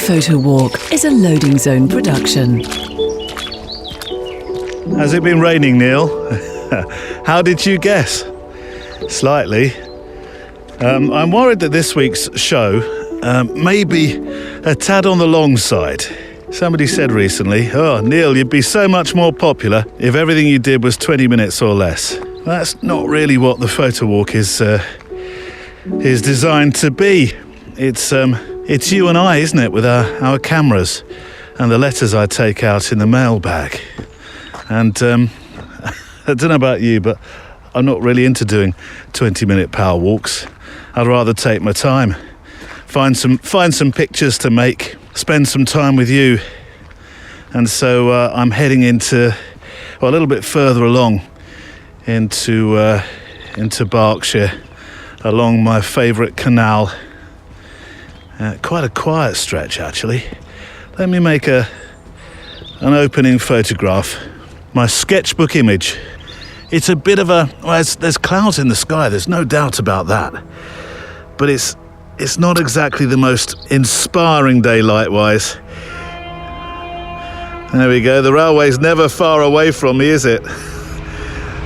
Photowalk is a Loading Zone production. Has it been raining, Neil? How did you guess? Slightly. I'm worried that this week's show may be a tad on the long side. Somebody said recently, "Oh, Neil, you'd be so much more popular if everything you did was 20 minutes or less." That's not really what the Photowalk is designed to be. It's you and I, isn't it, with our cameras and the letters I take out in the mailbag. And I don't know about you, but I'm not really into doing 20-minute power walks. I'd rather take my time, find some pictures to make, spend some time with you. And so I'm heading into, well, a little bit further along into Berkshire, along my favourite canal. Quite a quiet stretch, actually. Let me make an opening photograph. My sketchbook image. It's a bit of a... Well, there's clouds in the sky, there's no doubt about that. But it's not exactly the most inspiring day light-wise. There we go, the railway's never far away from me, is it?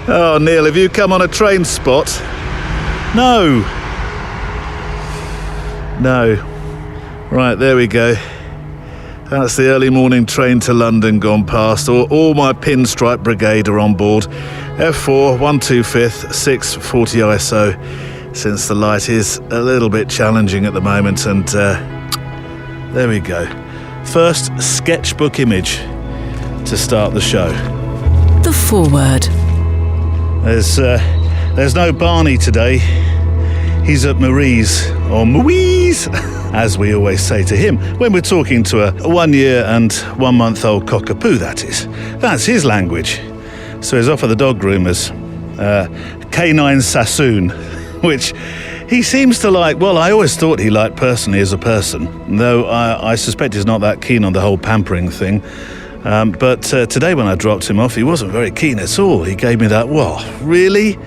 Oh, Neil, have you come on a train spot? No. Right, there we go. That's the early morning train to London gone past. All my pinstripe brigade are on board. F4, 125th, 640 ISO, since the light is a little bit challenging at the moment. And there we go. First sketchbook image to start the show. The foreword. There's no Barney today. He's at Marie's, or Marie's, as we always say to him when we're talking to a 1 year and 1 month old cockapoo, that is. That's his language. So he's off at the dog groomers, Canine Sassoon, which he seems to like. Well, I always thought he liked personally as a person, though I suspect he's not that keen on the whole pampering thing. But today when I dropped him off, he wasn't very keen at all. He gave me that, "Well, really?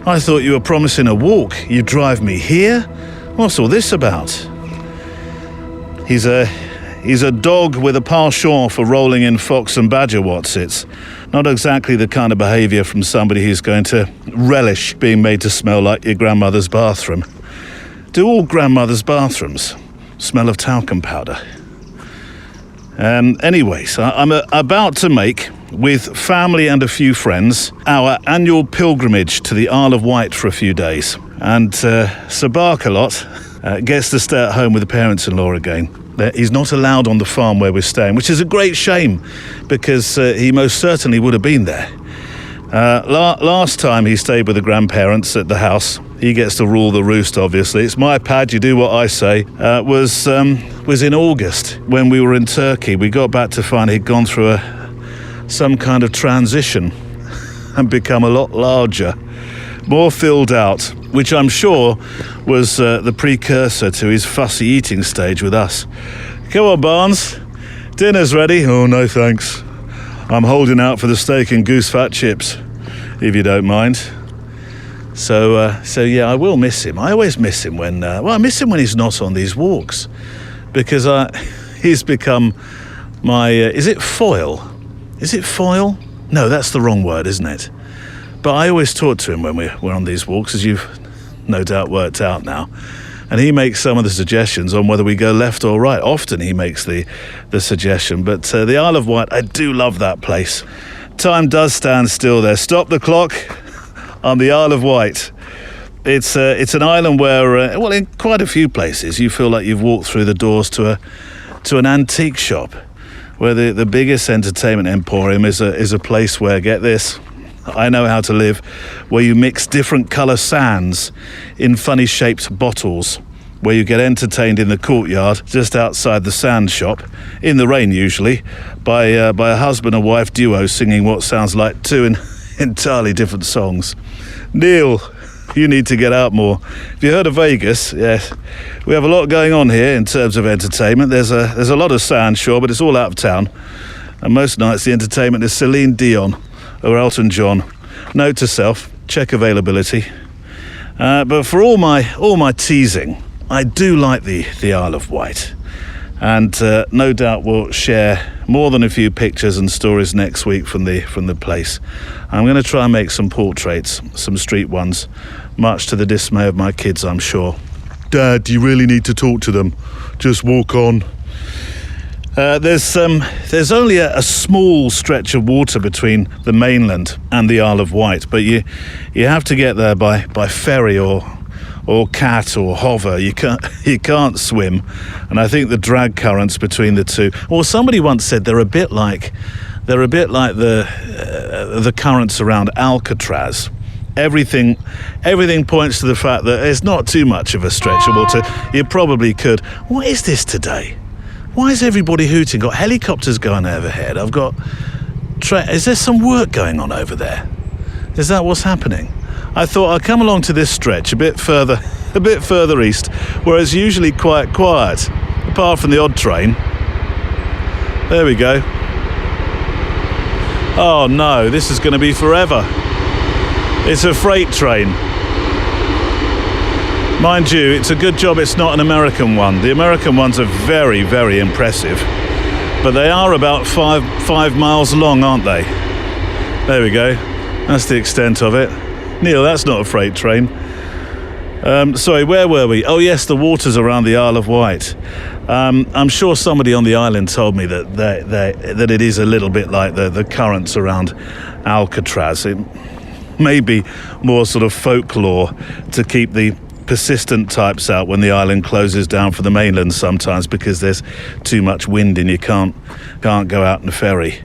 I thought you were promising a walk. You drive me here? What's all this about?" He's a dog with a penchant for rolling in fox and badger wotsits. Not exactly the kind of behaviour from somebody who's going to relish being made to smell like your grandmother's bathroom. Do all grandmothers' bathrooms smell of talcum powder? Anyway, so I'm about to make, with family and a few friends, our annual pilgrimage to the Isle of Wight for a few days. And Sir Barkalot gets to stay at home with the parents-in-law again. He's not allowed on the farm where we're staying, which is a great shame, because he most certainly would have been there. Last time he stayed with the grandparents at the house, he gets to rule the roost, obviously. It's my pad, you do what I say. Was in August when we were in Turkey. We got back to find he'd gone through some kind of transition and become a lot larger, more filled out, which I'm sure was the precursor to his fussy eating stage with us. "Come on, Barnes, dinner's ready." "Oh, no thanks. I'm holding out for the steak and goose fat chips, if you don't mind." So yeah, I will miss him. I always miss him when... I miss him when he's not on these walks, because he's become my... is it foil? Is it foil? No, that's the wrong word, isn't it? But I always talk to him when we're on these walks, as you've no doubt worked out now. And he makes some of the suggestions on whether we go left or right. Often he makes the suggestion. But the Isle of Wight, I do love that place. Time does stand still there. Stop the clock on the Isle of Wight. It's an island where, well, in quite a few places, you feel like you've walked through the doors to an antique shop, where the biggest entertainment emporium is a place where, get this, I know how to live, where you mix different colour sands in funny shaped bottles, where you get entertained in the courtyard just outside the sand shop, in the rain usually, by a husband and wife duo singing what sounds like two entirely different songs. Neil, you need to get out more. Have you heard of Vegas? Yes. We have a lot going on here in terms of entertainment. There's a lot of sand, sure, but it's all out of town. And most nights the entertainment is Celine Dion or Elton John. Note to self, check availability. But for all my teasing, I do like the Isle of Wight. And no doubt we'll share more than a few pictures and stories next week from the place. I'm going to try and make some portraits, some street ones, much to the dismay of my kids, I'm sure. Dad, do you really need to talk to them? Just walk on. There's only a small stretch of water between the mainland and the Isle of Wight, but you have to get there by ferry or cat or hover. You can't swim, and I think the drag currents between the two. Well, somebody once said they're a bit like the currents around Alcatraz. Everything points to the fact that it's not too much of a stretch of water. You probably could. What is this today? Why is everybody hooting? Got helicopters going overhead. I've got... Is there some work going on over there? Is that what's happening? I thought I'd come along to this stretch a bit further east, where it's usually quite quiet, apart from the odd train. There we go. Oh no, this is going to be forever. It's a freight train. Mind you, it's a good job it's not an American one. The American ones are very, very impressive. But they are about five miles long, aren't they? There we go. That's the extent of it. Neil, that's not a freight train. Sorry, where were we? Oh yes, the waters around the Isle of Wight. I'm sure somebody on the island told me that it is a little bit like the currents around Alcatraz. It may be more sort of folklore to keep the persistent types out when the island closes down for the mainland sometimes, because there's too much wind and you can't go out in a ferry.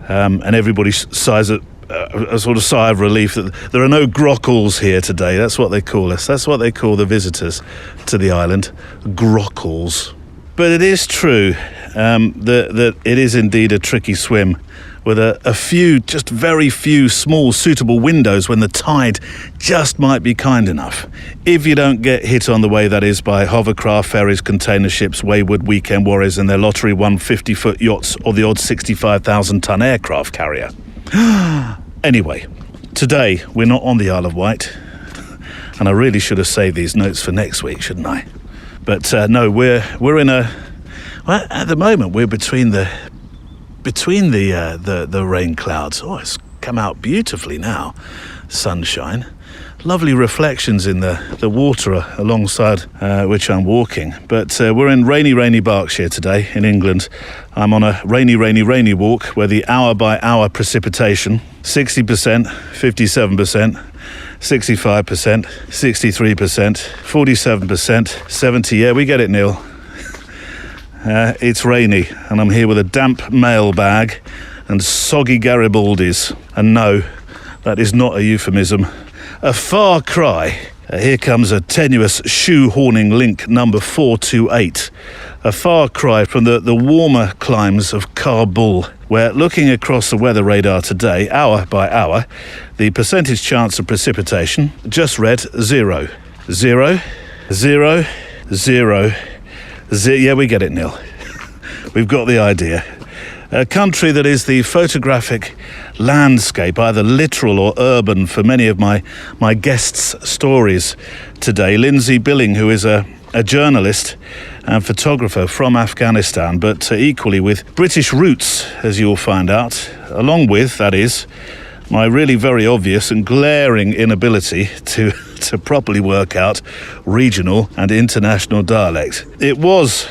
And everybody sighs a sort of sigh of relief that there are no grockles here today. That's what they call us. That's what they call the visitors to the island, grockles. But it is true that it is indeed a tricky swim, with a few, just very few small suitable windows when the tide just might be kind enough. If you don't get hit on the way, that is, by hovercraft, ferries, container ships, wayward weekend warriors and their lottery won 50-foot yachts, or the odd 65,000-ton aircraft carrier. Anyway, today we're not on the Isle of Wight, and I really should have saved these notes for next week, shouldn't I? But no, we're in a... Well, at the moment we're between the rain clouds. Oh, it's come out beautifully now. Sunshine. Lovely reflections in the water alongside which I'm walking. But we're in rainy Berkshire today in England. I'm on a rainy walk where the hour-by-hour precipitation, 60%, 57%, 65%, 63%, 47%, 70%. Yeah, we get it, Neil. It's rainy, and I'm here with a damp mailbag and soggy Garibaldis. And no, that is not a euphemism. A far cry. Here comes a tenuous shoehorning link number 428. A far cry from the warmer climes of Kabul, where, looking across the weather radar today, hour by hour, the percentage chance of precipitation just read 0. 0, 0, 0. Yeah, we get it, Neil. We've got the idea. A country that is the photographic landscape, either literal or urban, for many of my guests' stories today. Lynzy Billing, who is a journalist and photographer from Afghanistan, but equally with British roots, as you'll find out, along with, that is, my really very obvious and glaring inability to properly work out regional and international dialect. It was,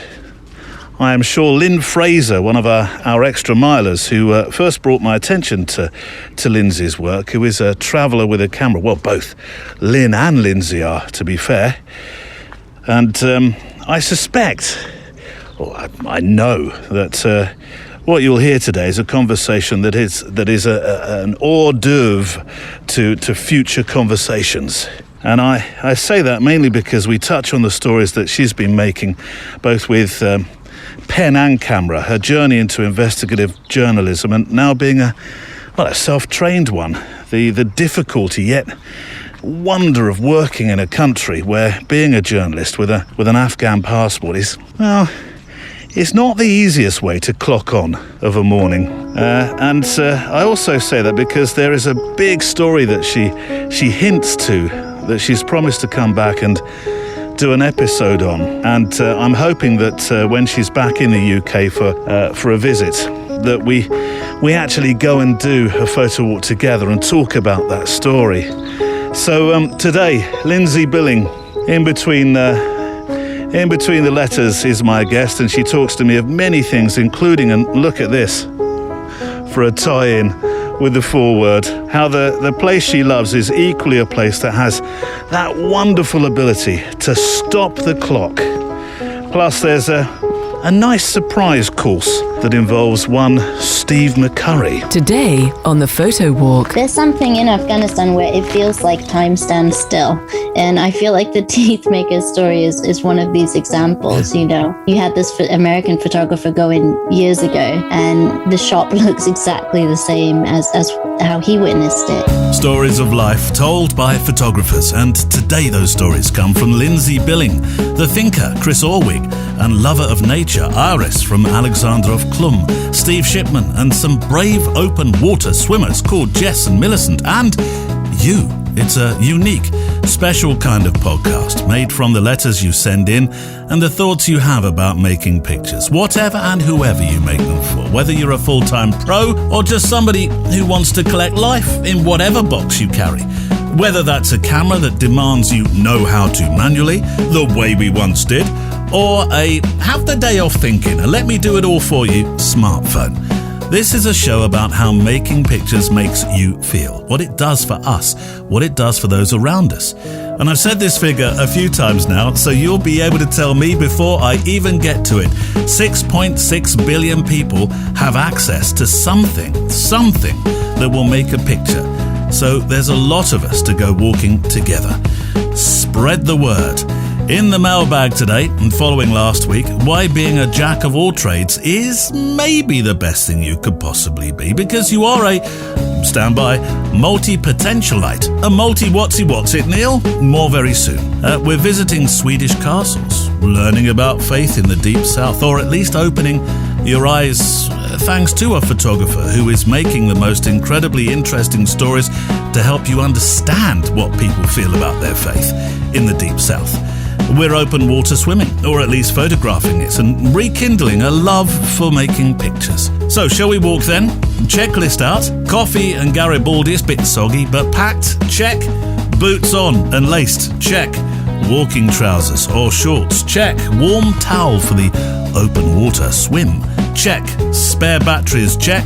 I am sure, Lynn Fraser, one of our extra milers, who first brought my attention to Lynzy's work, who is a traveller with a camera. Well, both Lynn and Lynzy are, to be fair. And I suspect, or I know, that what you'll hear today is a conversation that is an hors d'oeuvre to future conversations. And I say that mainly because we touch on the stories that she's been making, both with pen and camera, her journey into investigative journalism, and now being a self-trained one. The difficulty yet wonder of working in a country where being a journalist with an Afghan passport is, well, it's not the easiest way to clock on of a morning. And I also say that because there is a big story that she hints to, that she's promised to come back and do an episode on. And I'm hoping that when she's back in the UK for a visit, that we actually go and do a photo walk together and talk about that story. So today, Lynzy Billing, in between the letters, is my guest, and she talks to me of many things, including, and look at this, for a tie-in with the foreword, how the place she loves is equally a place that has that wonderful ability to stop the clock. Plus there's a nice surprise course that involves one Steve McCurry. Today on the Photo Walk. There's something in Afghanistan where it feels like time stands still. And I feel like the Teeth Maker story is one of these examples. You know, you had this American photographer go in years ago, and the shop looks exactly the same as how he witnessed it. Stories of life told by photographers, and today those stories come from Lynzy Billing, the thinker Chris Orwig, and lover of nature Iris from Alexandrov Klum, Steve Shipman, and some brave open water swimmers called Jess and Millicent, and you. It's a unique, special kind of podcast made from the letters you send in and the thoughts you have about making pictures, whatever and whoever you make them for, whether you're a full-time pro or just somebody who wants to collect life in whatever box you carry. Whether that's a camera that demands you know how to manually, the way we once did, or a have the day off thinking, a let me do it all for you smartphone. This is a show about how making pictures makes you feel, what it does for us, what it does for those around us. And I've said this figure a few times now, so you'll be able to tell me before I even get to it. 6.6 billion people have access to something that will make a picture. So there's a lot of us to go walking together. Spread the word. In the mailbag today, and following last week, why being a jack of all trades is maybe the best thing you could possibly be, because you are a, stand by, multi-potentialite. A multi-whatsy-what's it, Neil? More very soon. We're visiting Swedish castles, learning about faith in the deep south, or at least opening your eyes thanks to a photographer who is making the most incredibly interesting stories to help you understand what people feel about their faith in the deep south. We're open water swimming, or at least photographing it, and rekindling a love for making pictures. So, shall we walk then? Checklist out. Coffee and Garibaldi is a bit soggy, but packed? Check. Boots on and laced? Check. Walking trousers or shorts? Check. Warm towel for the open water swim? Check. Spare batteries? Check.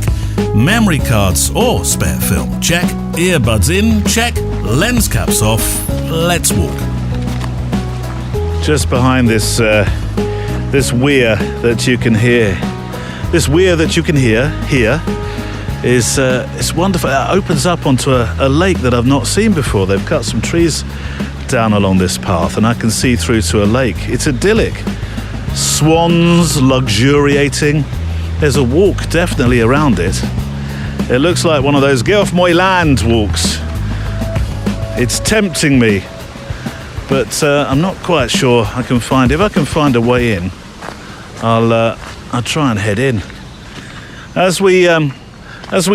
Memory cards or spare film? Check. Earbuds in? Check. Lens caps off? Let's walk. Just behind this weir that you can hear, here is it's wonderful. It opens up onto a lake that I've not seen before. They've cut some trees down along this path, and I can see through to a lake. It's idyllic. Swans luxuriating. There's a walk definitely around it. It looks like one of those get off my land walks. It's tempting me. But I'm not quite sure if I can find a way in, I'll try and head in. As we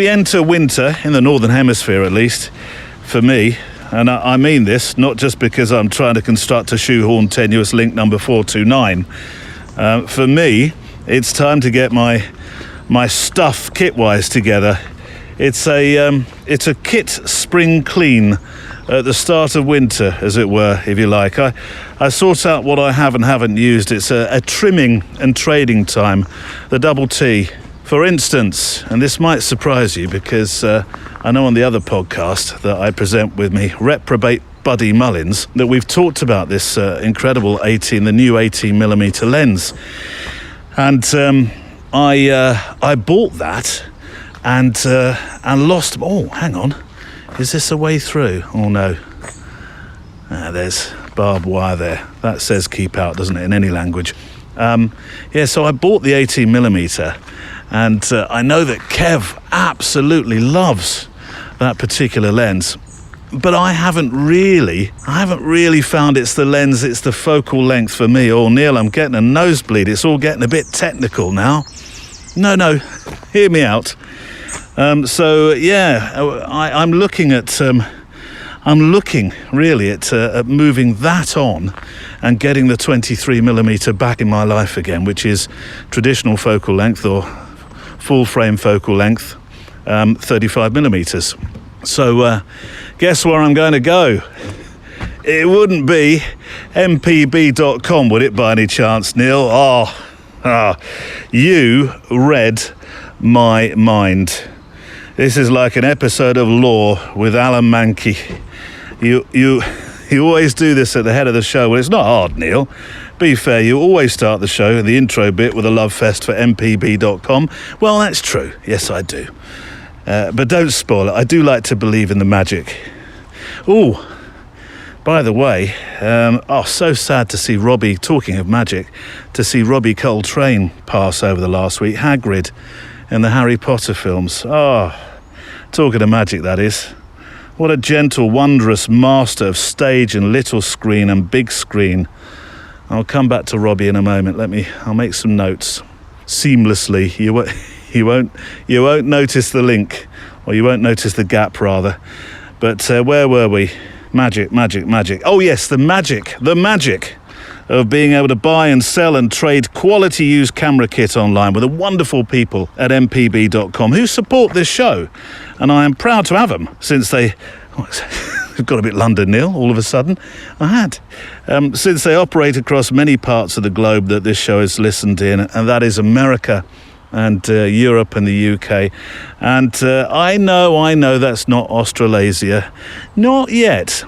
enter winter, in the Northern Hemisphere at least, for me, and I mean this, not just because I'm trying to construct a shoehorn tenuous link number 429, for me, it's time to get my stuff kit-wise together. It's a kit spring clean at the start of winter, as it were, if you like. I sort out what I have and haven't used. It's a trimming and trading time, the double T. For instance, and this might surprise you because I know on the other podcast that I present with me, reprobate Buddy Mullins, that we've talked about this incredible the new 18mm lens. And I bought that and lost. Oh, hang on. Is this a way through? Oh no. There's barbed wire there. That says keep out, doesn't it, in any language? So I bought the 18mm, and I know that Kev absolutely loves that particular lens. But I haven't really found it's the lens, it's the focal length for me. Oh, Neil, I'm getting a nosebleed. It's all getting a bit technical now. No, hear me out. I'm looking at I'm looking really at moving that on and getting the 23mm back in my life again, which is traditional focal length or full frame focal length, 35mm. So guess where I'm going to go? It wouldn't be mpb.com, would it, by any chance, Neil? You read my mind. This is like an episode of Law with Alan Mankey. You always do this at the head of the show. Well, it's not hard, Neil. Be fair, you always start the show, the intro bit, with a love fest for mpb.com. Well, that's true. Yes, I do. But don't spoil it. I do like to believe in the magic. Ooh, by the way, so sad to see Robbie, talking of magic, to see Robbie Coltrane pass over the last week. Hagrid in the Harry Potter films. Talking of magic, that is. What a gentle, wondrous master of stage and little screen and big screen. I'll come back to Robbie in a moment. I'll make some notes. Seamlessly. You won't notice the link, or you won't notice the gap, rather. But where were we? Magic. Oh yes, the magic of being able to buy and sell and trade quality used camera kit online with the wonderful people at mpb.com who support this show. And I am proud to have them, since they've got a bit London, Neil, all of a sudden. I had. Since they operate across many parts of the globe that this show is listened in, and that is America and Europe and the UK. And I know that's not Australasia. Not yet.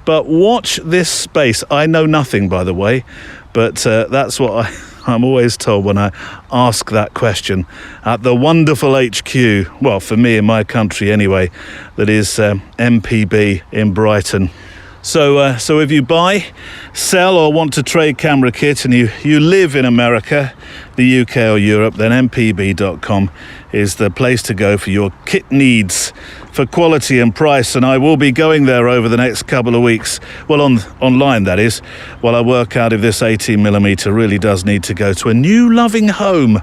But watch this space. I know nothing, by the way, but that's what I'm always told when I ask that question at the wonderful HQ, well, for me in my country anyway, that is MPB in Brighton. So if you buy, sell or want to trade camera kit and you live in America, the UK or Europe, then mpb.com is the place to go for your kit needs for quality and price. And I will be going there over the next couple of weeks, well, online that is, while I work out if this 18mm really does need to go to a new loving home,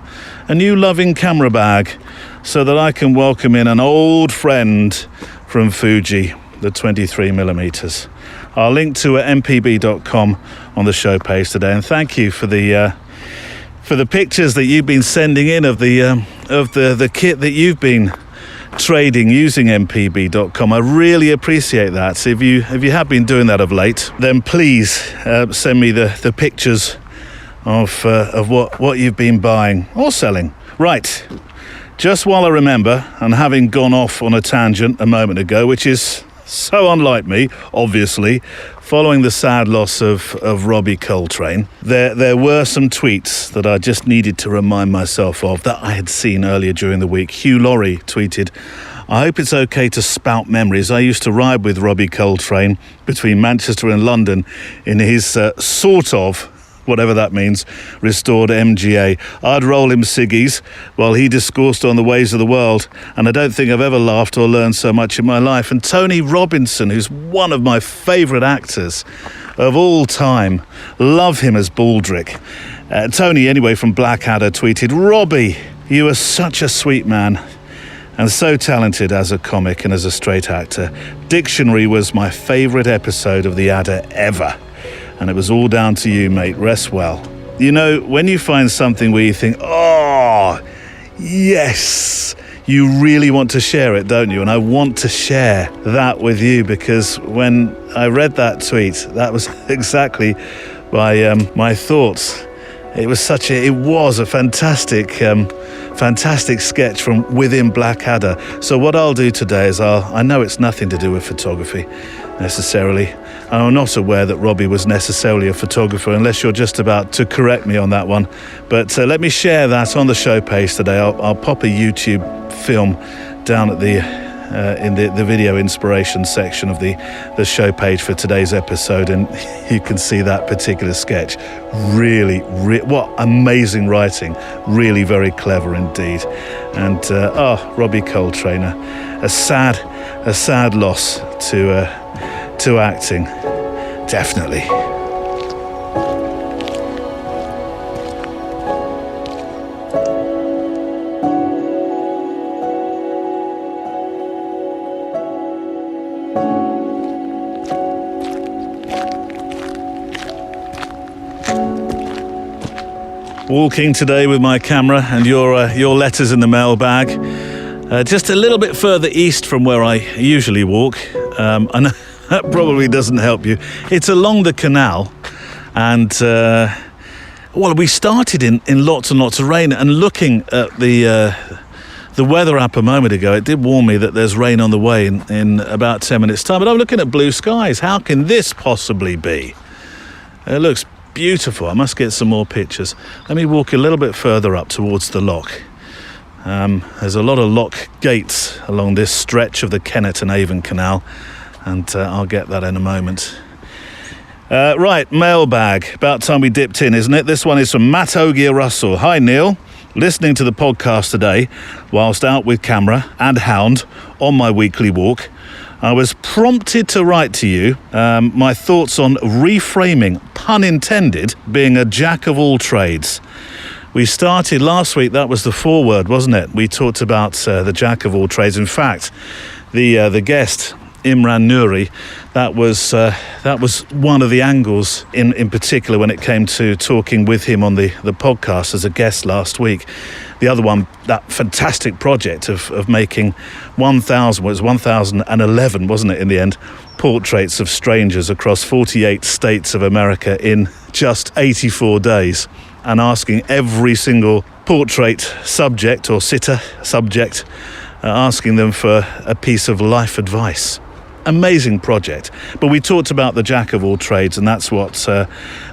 a new loving camera bag, so that I can welcome in an old friend from Fuji, the 23mm. I'll link to mpb.com on the show page today, and thank you for the pictures that you've been sending in of the kit that you've been trading using mpb.com. I really appreciate that. If you have been doing that of late, then please send me the pictures of what you've been buying or selling. Right. Just while I remember, and having gone off on a tangent a moment ago, which is so unlike me, obviously, following the sad loss of Robbie Coltrane, there were some tweets that I just needed to remind myself of that I had seen earlier during the week. Hugh Laurie tweeted, "I hope it's okay to spout memories. I used to ride with Robbie Coltrane between Manchester and London in his sort of, whatever that means, restored MGA. I'd roll him ciggies while he discoursed on the ways of the world, and I don't think I've ever laughed or learned so much in my life." And Tony Robinson, who's one of my favourite actors of all time, love him as Baldrick. Tony, anyway, from Blackadder, tweeted, "Robbie, you are such a sweet man and so talented as a comic and as a straight actor. Dictionary was my favourite episode of The Adder ever. And it was all down to you, mate. Rest well." You know, when you find something where you think, oh, yes, you really want to share it, don't you? And I want to share that with you, because when I read that tweet, that was exactly my thoughts. It was a fantastic sketch from within Blackadder. So what I'll do today is I know it's nothing to do with photography necessarily. I'm not aware that Robbie was necessarily a photographer, unless you're just about to correct me on that one. But let me share that on the show page today. I'll pop a YouTube film down at in the video inspiration section of the show page for today's episode, and you can see that particular sketch. Really, what amazing writing. Really very clever indeed. And Robbie Coltrane, a sad loss to acting, definitely. walking today with my camera and your letters in the mailbag. Just a little bit further east from where I usually walk. I know that probably doesn't help you. It's along the canal, and we started in lots and lots of rain. And looking at the weather app a moment ago, it did warn me that there's rain on the way in about 10 minutes' time. But I'm looking at blue skies. How can this possibly be? It looks beautiful. I must get some more pictures. Let me walk a little bit further up towards the lock. There's a lot of lock gates along this stretch of the Kennet and Avon Canal, and I'll get that in a moment. Right, mailbag. About time we dipped in, isn't it? This one is from Matt Ogier Russell. Hi, Neil. Listening to the podcast today whilst out with camera and hound on my weekly walk, I was prompted to write to you my thoughts on reframing, pun intended, being a jack of all trades. We started last week, that was the foreword, wasn't it? We talked about the jack of all trades. In fact, the guest, Imran Nouri, that was one of the angles in particular when it came to talking with him on the podcast as a guest last week. The other one, that fantastic project of making 1,011, wasn't it, in the end, portraits of strangers across 48 states of America in just 84 days, and asking every single portrait subject or sitter subject, asking them for a piece of life advice. Amazing project. But we talked about the jack of all trades, and that's what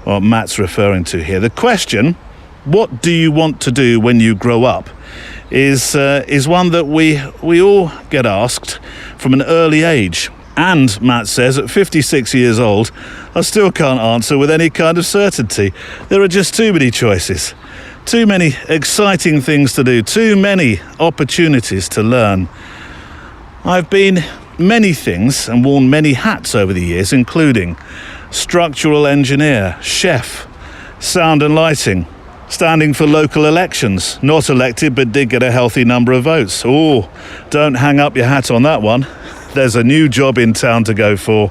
Matt's referring to here. The question, what do you want to do when you grow up, is one that we all get asked from an early age. And Matt says, at 56 years old, I still can't answer with any kind of certainty. There are just too many choices, too many exciting things to do, too many opportunities to learn. I've been many things and worn many hats over the years, including structural engineer, chef, sound and lighting, standing for local elections, not elected but did get a healthy number of votes. Oh, don't hang up your hat on that one. There's a new job in town to go for.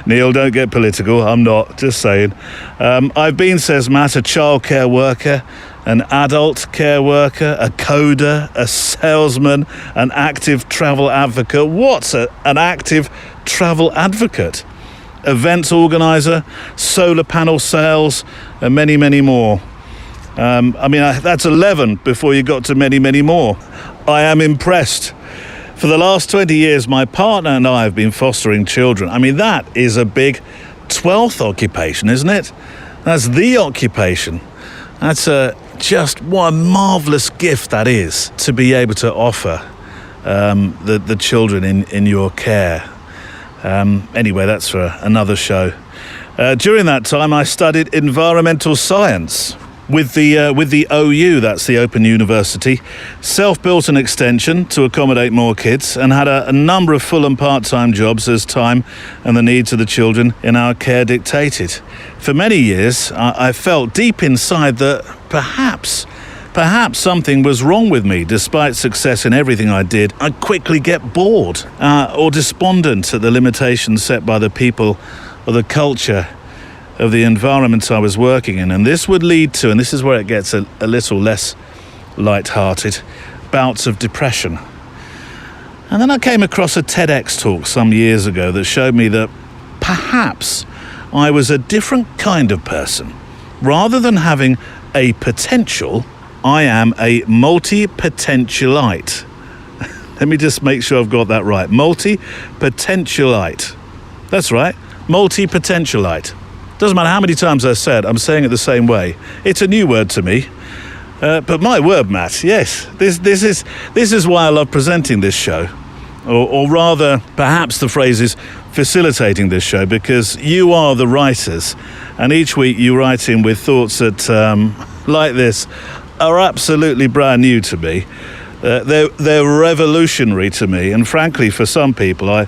Neil, don't get political. I'm not, just saying. I've been, says Matt, a childcare worker, an adult care worker, a coder, a salesman, an active travel advocate. What's an active travel advocate? Events organizer, solar panel sales, and many, many more. That's 11 before you got to many, many more. I am impressed. For the last 20 years, my partner and I have been fostering children. I mean, that is a big 12th occupation, isn't it? That's the occupation. That's just what a marvellous gift that is, to be able to offer the children in your care. Anyway, that's for another show. During that time, I studied environmental science with the OU, that's the Open University, self-built an extension to accommodate more kids, and had a number of full and part-time jobs as time and the needs of the children in our care dictated. For many years, I felt deep inside that perhaps something was wrong with me. Despite success in everything I did, I'd quickly get bored or despondent at the limitations set by the people or the culture of the environment I was working in. And this would lead to, and this is where it gets a little less light-hearted, bouts of depression. And then I came across a TEDx talk some years ago that showed me that perhaps I was a different kind of person. Rather than having a potential, I am a multi-potentialite. Let me just make sure I've got that right. Multi-potentialite. That's right, multi-potentialite. Doesn't matter how many times I said, I'm saying it the same way. It's a new word to me. But my word, Matt, yes, this is why I love presenting this show. Or rather, perhaps the phrase is facilitating this show, because you are the writers. And each week you write in with thoughts that, like this, are absolutely brand new to me. They're revolutionary to me. And frankly, for some people, I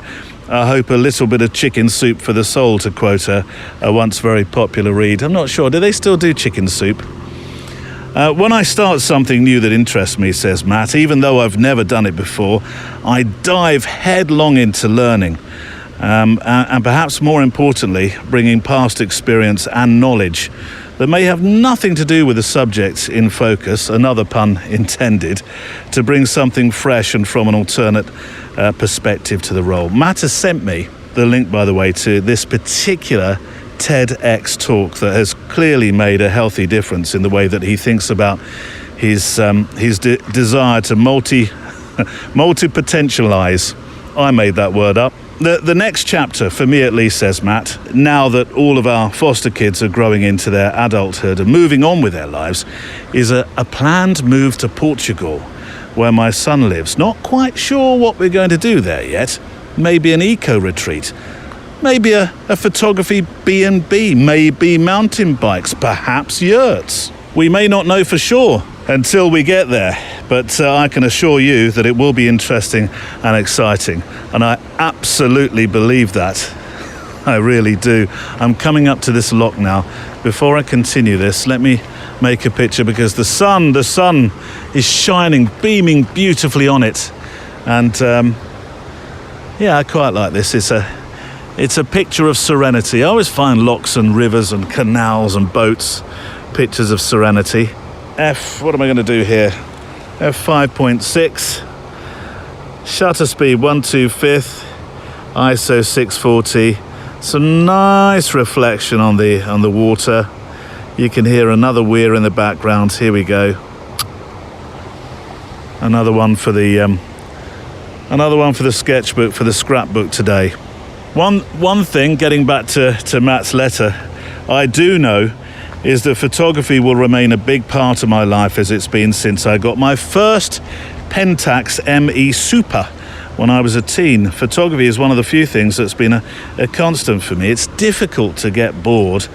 hope a little bit of chicken soup for the soul, to quote a once very popular read. I'm not sure, do they still do chicken soup? When I start something new that interests me, says Matt, even though I've never done it before, I dive headlong into learning. And perhaps more importantly, bringing past experience and knowledge that may have nothing to do with the subject in focus, another pun intended, to bring something fresh and from an alternate perspective to the role. Matt has sent me the link, by the way, to this particular TEDx talk that has clearly made a healthy difference in the way that he thinks about his desire to multi-potentialize. I made that word up. The next chapter, for me at least, says Matt, now that all of our foster kids are growing into their adulthood and moving on with their lives, is a planned move to Portugal, where my son lives. Not quite sure what we're going to do there yet. Maybe an eco-retreat. Maybe a photography B&B. Maybe mountain bikes. Perhaps yurts. We may not know for sure until we get there, but I can assure you that it will be interesting and exciting, and I absolutely believe that. I really do. I'm coming up to this lock now. Before I continue this, let me make a picture, because the sun is shining, beaming beautifully on it, and yeah, I quite like this. It's a picture of serenity. I always find locks and rivers and canals and boats pictures of serenity. What am I going to do here? f5.6, shutter speed 1/2/5, ISO 640. Some nice reflection on the water. You can hear another weir in the background. Here we go. Another one for the sketchbook, for the scrapbook today. One thing, getting back to Matt's letter, I do know is that photography will remain a big part of my life, as it's been since I got my first Pentax ME Super when I was a teen. Photography is one of the few things that's been a constant for me. It's difficult to get bored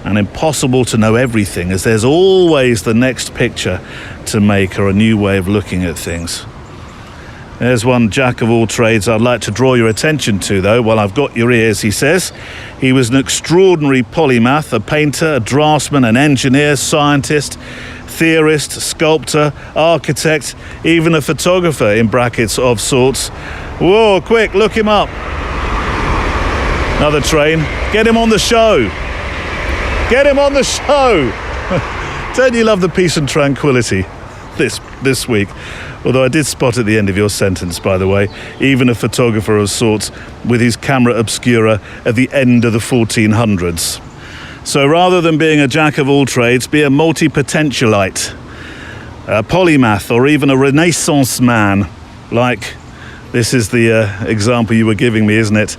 and impossible to know everything, as there's always the next picture to make or a new way of looking at things. There's one jack of all trades I'd like to draw your attention to, though, while I've got your ears, he says. He was an extraordinary polymath, a painter, a draftsman, an engineer, scientist, theorist, sculptor, architect, even a photographer, in brackets, of sorts. Whoa, quick, look him up. Another train. Get him on the show. Get him on the show. Don't you love the peace and tranquility this week? Although I did spot at the end of your sentence, by the way, even a photographer of sorts with his camera obscura at the end of the 1400s. So rather than being a jack of all trades, be a multi-potentialite, a polymath, or even a Renaissance man, like this is the example you were giving me, isn't it?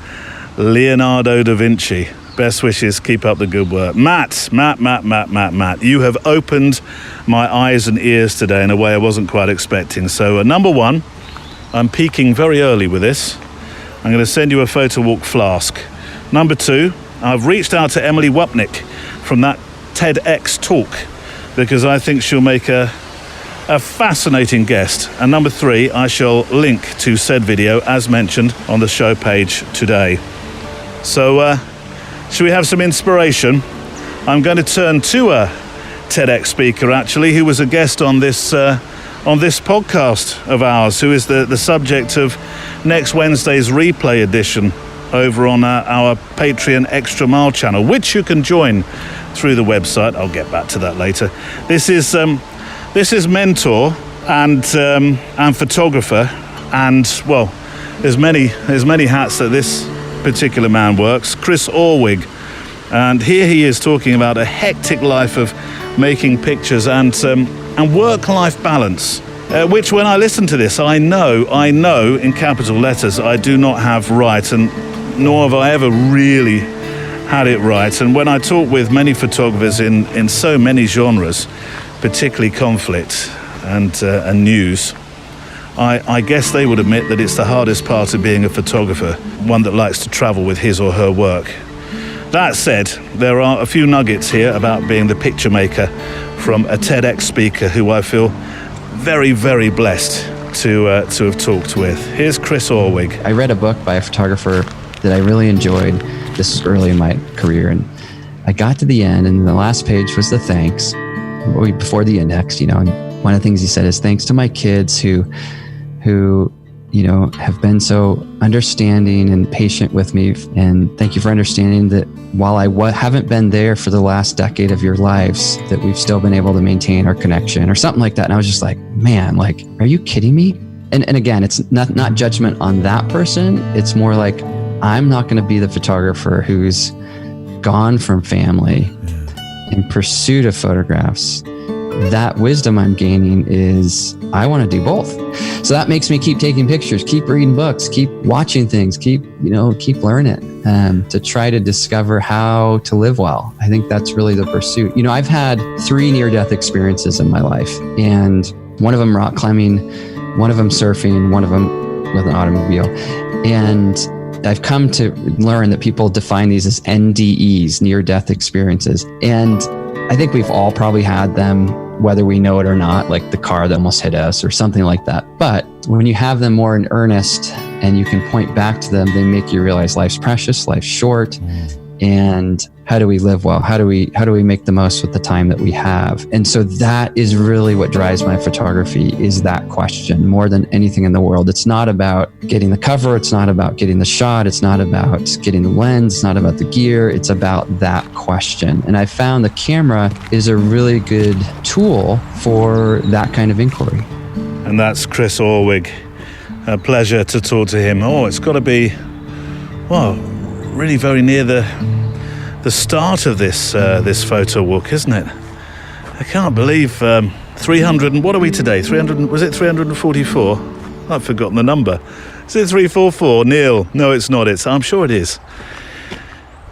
Leonardo da Vinci. Best wishes, keep up the good work. Matt, you have opened my eyes and ears today in a way I wasn't quite expecting. So number one, I'm peaking very early with this. I'm going to send you a Photowalk flask. Number two, I've reached out to Emily Wapnick from that TEDx talk, because I think she'll make a fascinating guest. And number three, I shall link to said video as mentioned on the show page today. So should we have some inspiration? I'm going to turn to a TEDx speaker, actually, who was a guest on this podcast of ours, who is the subject of next Wednesday's replay edition over on our Patreon Extra Mile channel, which you can join through the website. I'll get back to that later. This is mentor and photographer, and well, there's many hats that this particular man works. Chris Orwig, and here he is talking about a hectic life of making pictures and work-life balance, which when I listen to this, I know in capital letters I do not have right, and nor have I ever really had it right. And when I talk with many photographers in so many genres, particularly conflict and news, I guess they would admit that it's the hardest part of being a photographer, one that likes to travel with his or her work. That said, there are a few nuggets here about being the picture maker from a TEDx speaker who I feel very, very blessed to have talked with. Here's Chris Orwig. I read a book by a photographer that I really enjoyed. This was early in my career, and I got to the end, and the last page was the thanks before the index, and one of the things he said is, thanks to my kids who have been so understanding and patient with me. And thank you for understanding that while I haven't been there for the last decade of your lives, that we've still been able to maintain our connection or something like that. And I was just like, man, like, are you kidding me? And again, it's not judgment on that person. It's more like, I'm not going to be the photographer who's gone from family in pursuit of photographs. That wisdom I'm gaining is I want to do both. So that makes me keep taking pictures, keep reading books, keep watching things, keep learning to try to discover how to live well. I think that's really the pursuit. I've had 3 near-death experiences in my life, and one of them rock climbing, one of them surfing, one of them with an automobile. And I've come to learn that people define these as NDEs, near-death experiences. And I think we've all probably had them, whether we know it or not, like the car that almost hit us or something like that. But when you have them more in earnest and you can point back to them, they make you realize life's precious, life's short. And how do we live well? How do we make the most with the time that we have? And so that is really what drives my photography, is that question more than anything in the world. It's not about getting the cover. It's not about getting the shot. It's not about getting the lens. It's not about the gear. It's about that question. And I found the camera is a really good tool for that kind of inquiry. And that's Chris Orwig. A pleasure to talk to him. It's got to be, really very near the start of this photo walk, isn't it? I can't believe 300 and what are we today? 300, was it 344? I've forgotten the number. Is it 344? Neil? No, it's not. I'm sure it is.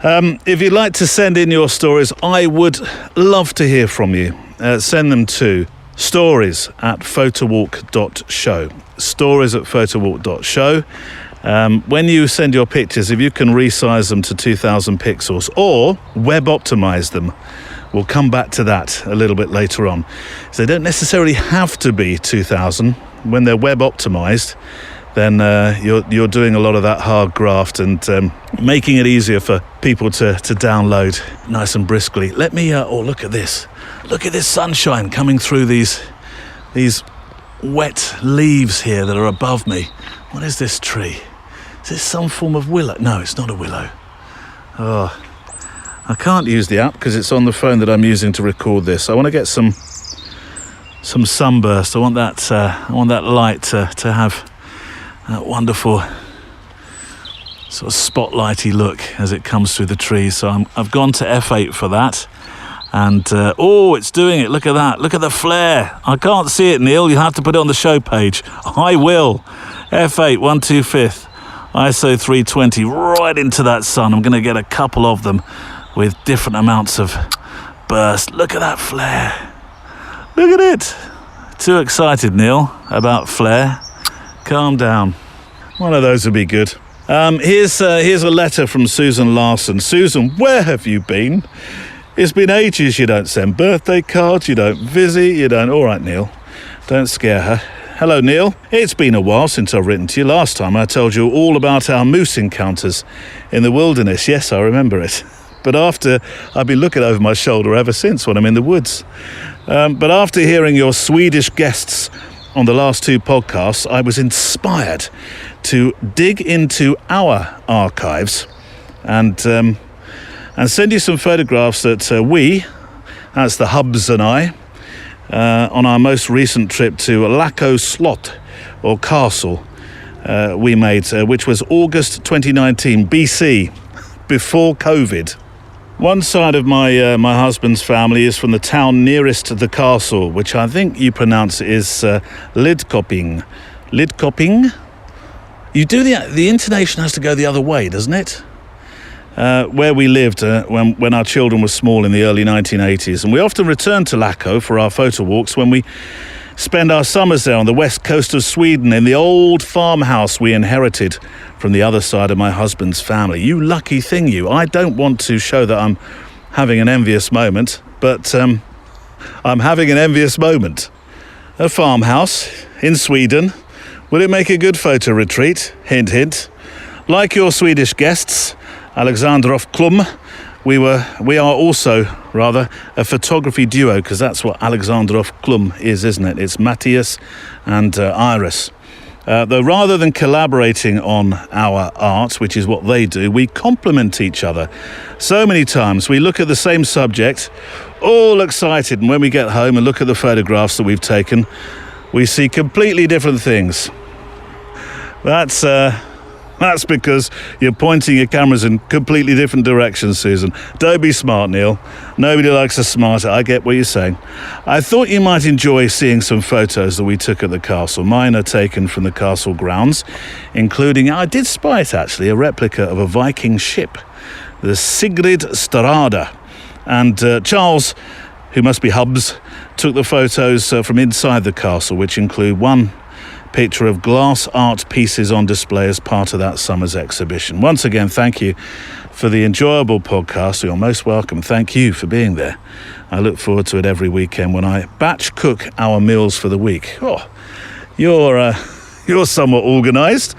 If you'd like to send in your stories, I would love to hear from you. Send them to stories@photowalk.show. Stories@photowalk.show. When you send your pictures, if you can resize them to 2000 pixels or web optimize them, we'll come back to that a little bit later on. So they don't necessarily have to be 2000. When they're web optimized, then you're doing a lot of that hard graft and making it easier for people to download nice and briskly. Let me, look at this. Look at this sunshine coming through these wet leaves here that are above me. What is this tree? Is this some form of willow? No, it's not a willow. I can't use the app because it's on the phone that I'm using to record this. I want to get some sunburst. I want that light to have that wonderful sort of spotlighty look as it comes through the trees. So I've gone to F8 for that. And, it's doing it. Look at that. Look at the flare. I can't see it, Neil. You have to put it on the show page. I will. F8, 1/2/5, ISO 320, right into that sun. I'm going to get a couple of them with different amounts of burst. Look at that flare. Look at it. Too excited, Neil, about flare. Calm down. One of those would be good. Here's a letter from Susan Larson. Susan, where have you been? It's been ages. You don't send birthday cards, you don't visit, you don't... All right, Neil, don't scare her. Hello, Neil. It's been a while since I've written to you. Last time I told you all about our moose encounters in the wilderness. Yes, I remember it. But I've been looking over my shoulder ever since when I'm in the woods. But after hearing your Swedish guests on the last 2 podcasts, I was inspired to dig into our archives and send you some photographs that that's the Hubs and I, on our most recent trip to Lacko Slot, or Castle, we made, which was August 2019, BC, before COVID. One side of my husband's family is from the town nearest the castle, which I think you pronounce is Lidköping. Lidköping? You do the intonation has to go the other way, doesn't it? Where we lived when our children were small in the early 1980s. And we often returned to Lacko for our photo walks when we spend our summers there on the west coast of Sweden in the old farmhouse we inherited from the other side of my husband's family. You lucky thing, you. I don't want to show that I'm having an envious moment, but I'm having an envious moment. A farmhouse in Sweden. Will it make a good photo retreat? Hint, hint. Like your Swedish guests, Alexandrov Klum, we are also, rather, a photography duo, because that's what Alexandrov Klum is, isn't it? It's Matthias and Iris. Though rather than collaborating on our art, which is what they do, we complement each other. So many times we look at the same subject, all excited, and when we get home and look at the photographs that we've taken, we see completely different things. That's because you're pointing your cameras in completely different directions, Susan. Don't be smart, Neil. Nobody likes a smarter. I get what you're saying. I thought you might enjoy seeing some photos that we took at the castle. Mine are taken from the castle grounds, including, I did spy it actually, a replica of a Viking ship, the Sigrid Strada. And Charles, who must be Hubs, took the photos from inside the castle, which include one picture of glass art pieces on display as part of that summer's exhibition. Once again, thank you for the enjoyable podcast. You're most welcome. Thank you for being there. I look forward to it every weekend when I batch cook our meals for the week. Oh, you're somewhat organised.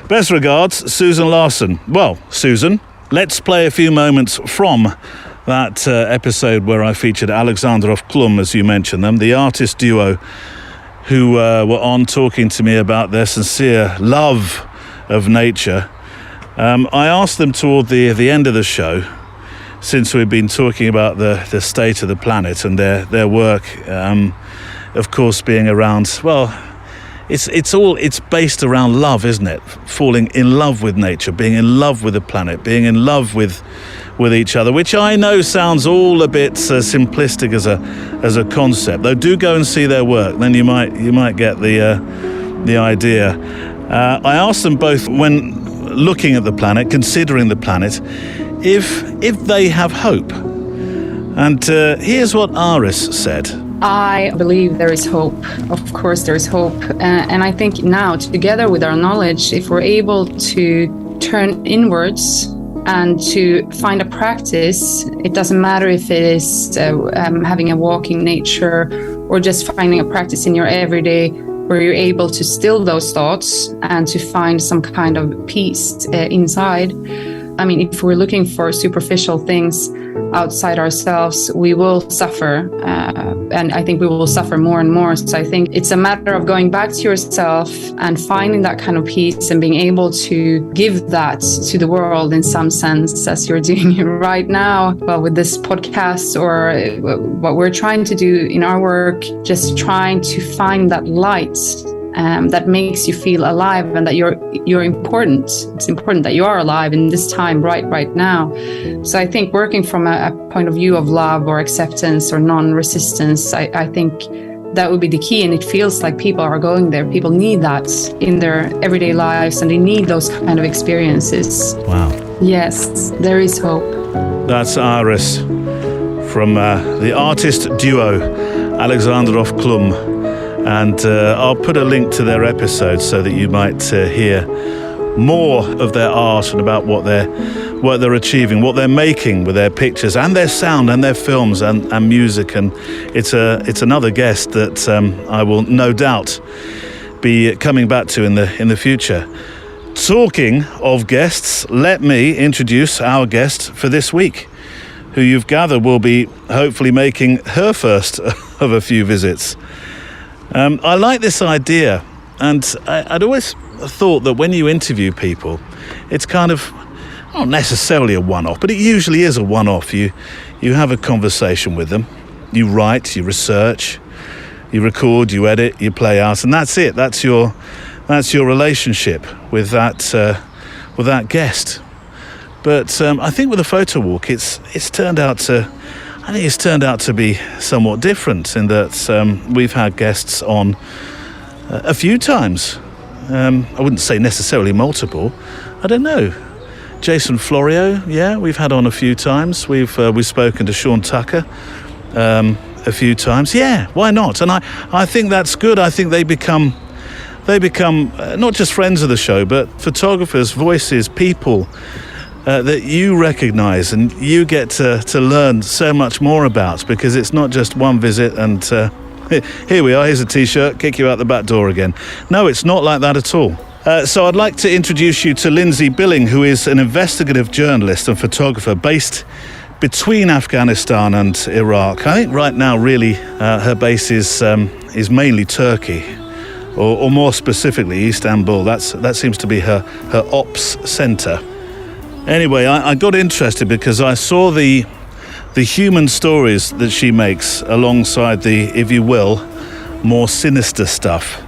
Best regards, Susan Larson. Well, Susan, let's play a few moments from that episode where I featured Alexandrov Klum, as you mentioned them, the artist duo who were on talking to me about their sincere love of nature. I asked them toward the end of the show, since we've been talking about the state of the planet and their work, of course, being around, well, it's based around love, isn't it? Falling in love with nature, being in love with the planet, being in love with each other, which I know sounds all a bit simplistic as a concept. Though do go and see their work, then you might get the idea. I asked them both, when looking at the planet, considering the planet, if they have hope. And here's what Aris said. I believe there is hope. Of course, there is hope. And I think now, together with our knowledge, if we're able to turn inwards and to find a practice, it doesn't matter if it is having a walk in nature or just finding a practice in your everyday where you're able to still those thoughts and to find some kind of peace inside. I mean, if we're looking for superficial things outside ourselves, we will suffer. And I think we will suffer more and more. So I think it's a matter of going back to yourself and finding that kind of peace and being able to give that to the world in some sense, as you're doing right now. Well, with this podcast or what we're trying to do in our work, just trying to find that light that makes you feel alive and that you're important. It's important that you are alive in this time right now. So I think working from a point of view of love or acceptance or non-resistance, I think that would be the key. And it feels like people are going there. People need that in their everyday lives and they need those kind of experiences. Wow. Yes, there is hope. That's Aris from the artist duo Alexandrov Klum. And I'll put a link to their episode so that you might hear more of their art and about what they're achieving, what they're making with their pictures and their sound and their films and music. And it's another guest that I will no doubt be coming back to in the future. Talking of guests, let me introduce our guest for this week, who you've gathered will be hopefully making her first of a few visits. I like this idea, and I'd always thought that when you interview people, it's kind of not necessarily a one-off, but it usually is a one-off. You have a conversation with them, you write, you research, you record, you edit, you play out, and that's it. That's your relationship with that guest. But I think with the Photowalk, it's turned out to be somewhat different in that we've had guests on a few times. I wouldn't say necessarily multiple. I don't know. Jason Florio, yeah, we've had on a few times. We've spoken to Sean Tucker a few times. Yeah, why not? And I think that's good. I think they become not just friends of the show, but photographers, voices, people that you recognize and you get to learn so much more about, because it's not just one visit and here we are, here's a t-shirt, kick you out the back door again. No, it's not like that at all. So I'd like to introduce you to Lynzy Billing, who is an investigative journalist and photographer based between Afghanistan and Iraq. I think right now really her base is mainly Turkey. or more specifically Istanbul. That seems to be her ops centre. Anyway, I got interested because I saw the human stories that she makes alongside the, if you will, more sinister stuff.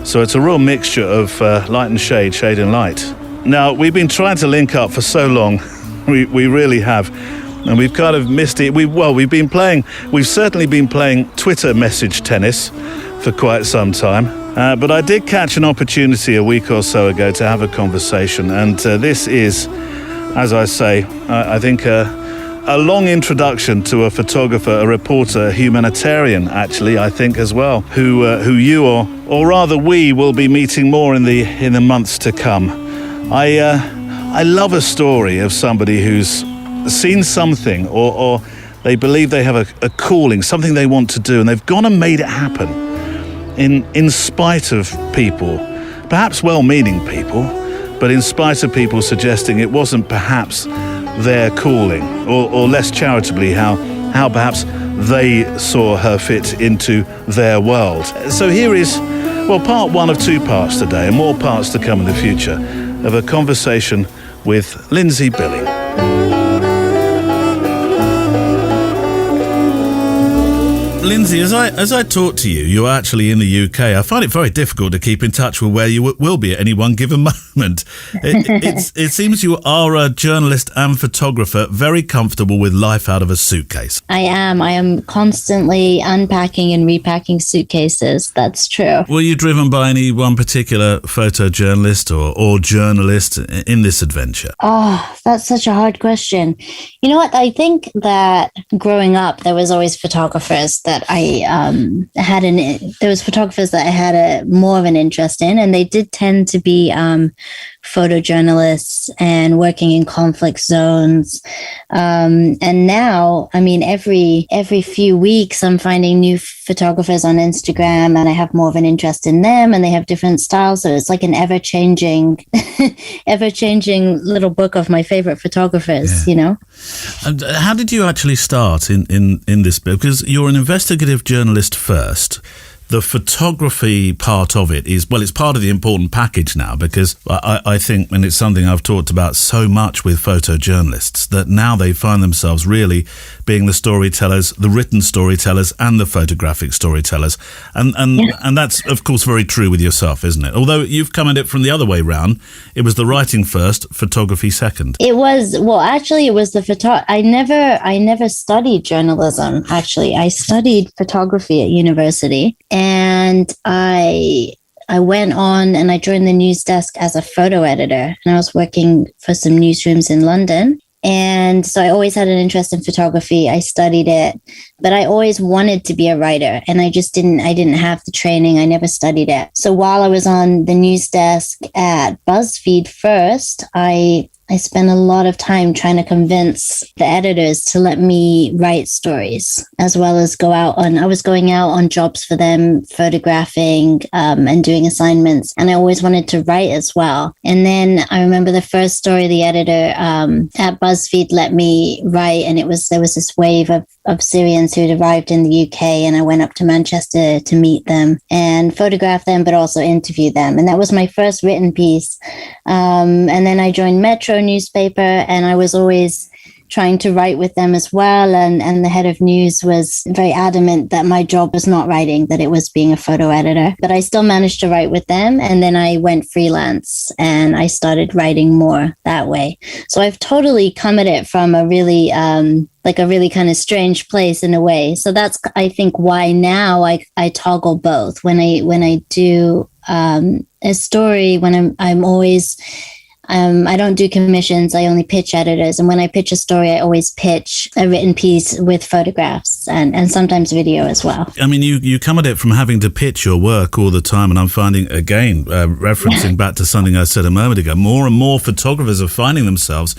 So it's a real mixture of light and shade and light. Now, we've been trying to link up for so long, we really have, and we've kind of missed it. We've certainly been playing Twitter message tennis for quite some time, but I did catch an opportunity a week or so ago to have a conversation, and this is, as I say, I think a long introduction to a photographer, a reporter, a humanitarian, actually, I think as well, who you or rather we will be meeting more in the months to come. I love a story of somebody who's seen something, or they believe they have a calling, something they want to do, and they've gone and made it happen in spite of people, perhaps well-meaning people, but in spite of people suggesting it wasn't perhaps their calling, or less charitably, how perhaps they saw her fit into their world. So here is, part one of two parts today, and more parts to come in the future, of a conversation with Lynzy Billing. Lynzy, as I talk to you, you're actually in the UK. I find it very difficult to keep in touch with where you will be at any one given moment. It seems you are a journalist and photographer, very comfortable with life out of a suitcase. I am constantly unpacking and repacking suitcases. That's true. Were you driven by any one particular photojournalist or journalist in this adventure? Oh, that's such a hard question. You know what? I think that growing up, there was always photographers that I there was photographers that I had more of an interest in, and they did tend to be photojournalists and working in conflict zones. And now, I mean, every few weeks, I'm finding new photographers on Instagram, and I have more of an interest in them, and they have different styles. So it's like an ever-changing little book of my favorite photographers, you know? And how did you actually start in this book? Because you're an investigative journalist first. The photography part of it is, it's part of the important package now, because I think, and it's something I've talked about so much with photojournalists, that now they find themselves really being the storytellers, the written storytellers and the photographic storytellers. And that's, of course, very true with yourself, isn't it? Although you've come at it from the other way round. It was the writing first, photography second. It was, actually, it was the I never studied journalism, actually. I studied photography at university. And I went on and I joined the news desk as a photo editor, and I was working for some newsrooms in London. And so I always had an interest in photography. I studied it, but I always wanted to be a writer, and I didn't have the training. I never studied it. So while I was on the news desk at BuzzFeed first, I spent a lot of time trying to convince the editors to let me write stories, as well as I was going out on jobs for them, photographing and doing assignments. And I always wanted to write as well. And then I remember the first story the editor at BuzzFeed let me write, and there was this wave of Syrians who had arrived in the UK, and I went up to Manchester to meet them and photograph them, but also interview them. And that was my first written piece. And then I joined Metro newspaper, and I was always trying to write with them as well. And the head of news was very adamant that my job was not writing, that it was being a photo editor. But I still managed to write with them. And then I went freelance and I started writing more that way. So I've totally come at it from a really kind of strange place in a way. So that's, I think, why now I toggle both. When I do a story, when I'm always I don't do commissions. I only pitch editors. And when I pitch a story, I always pitch a written piece with photographs and sometimes video as well. I mean, you come at it from having to pitch your work all the time. And I'm finding, again, referencing back to something I said a moment ago, more and more photographers are finding themselves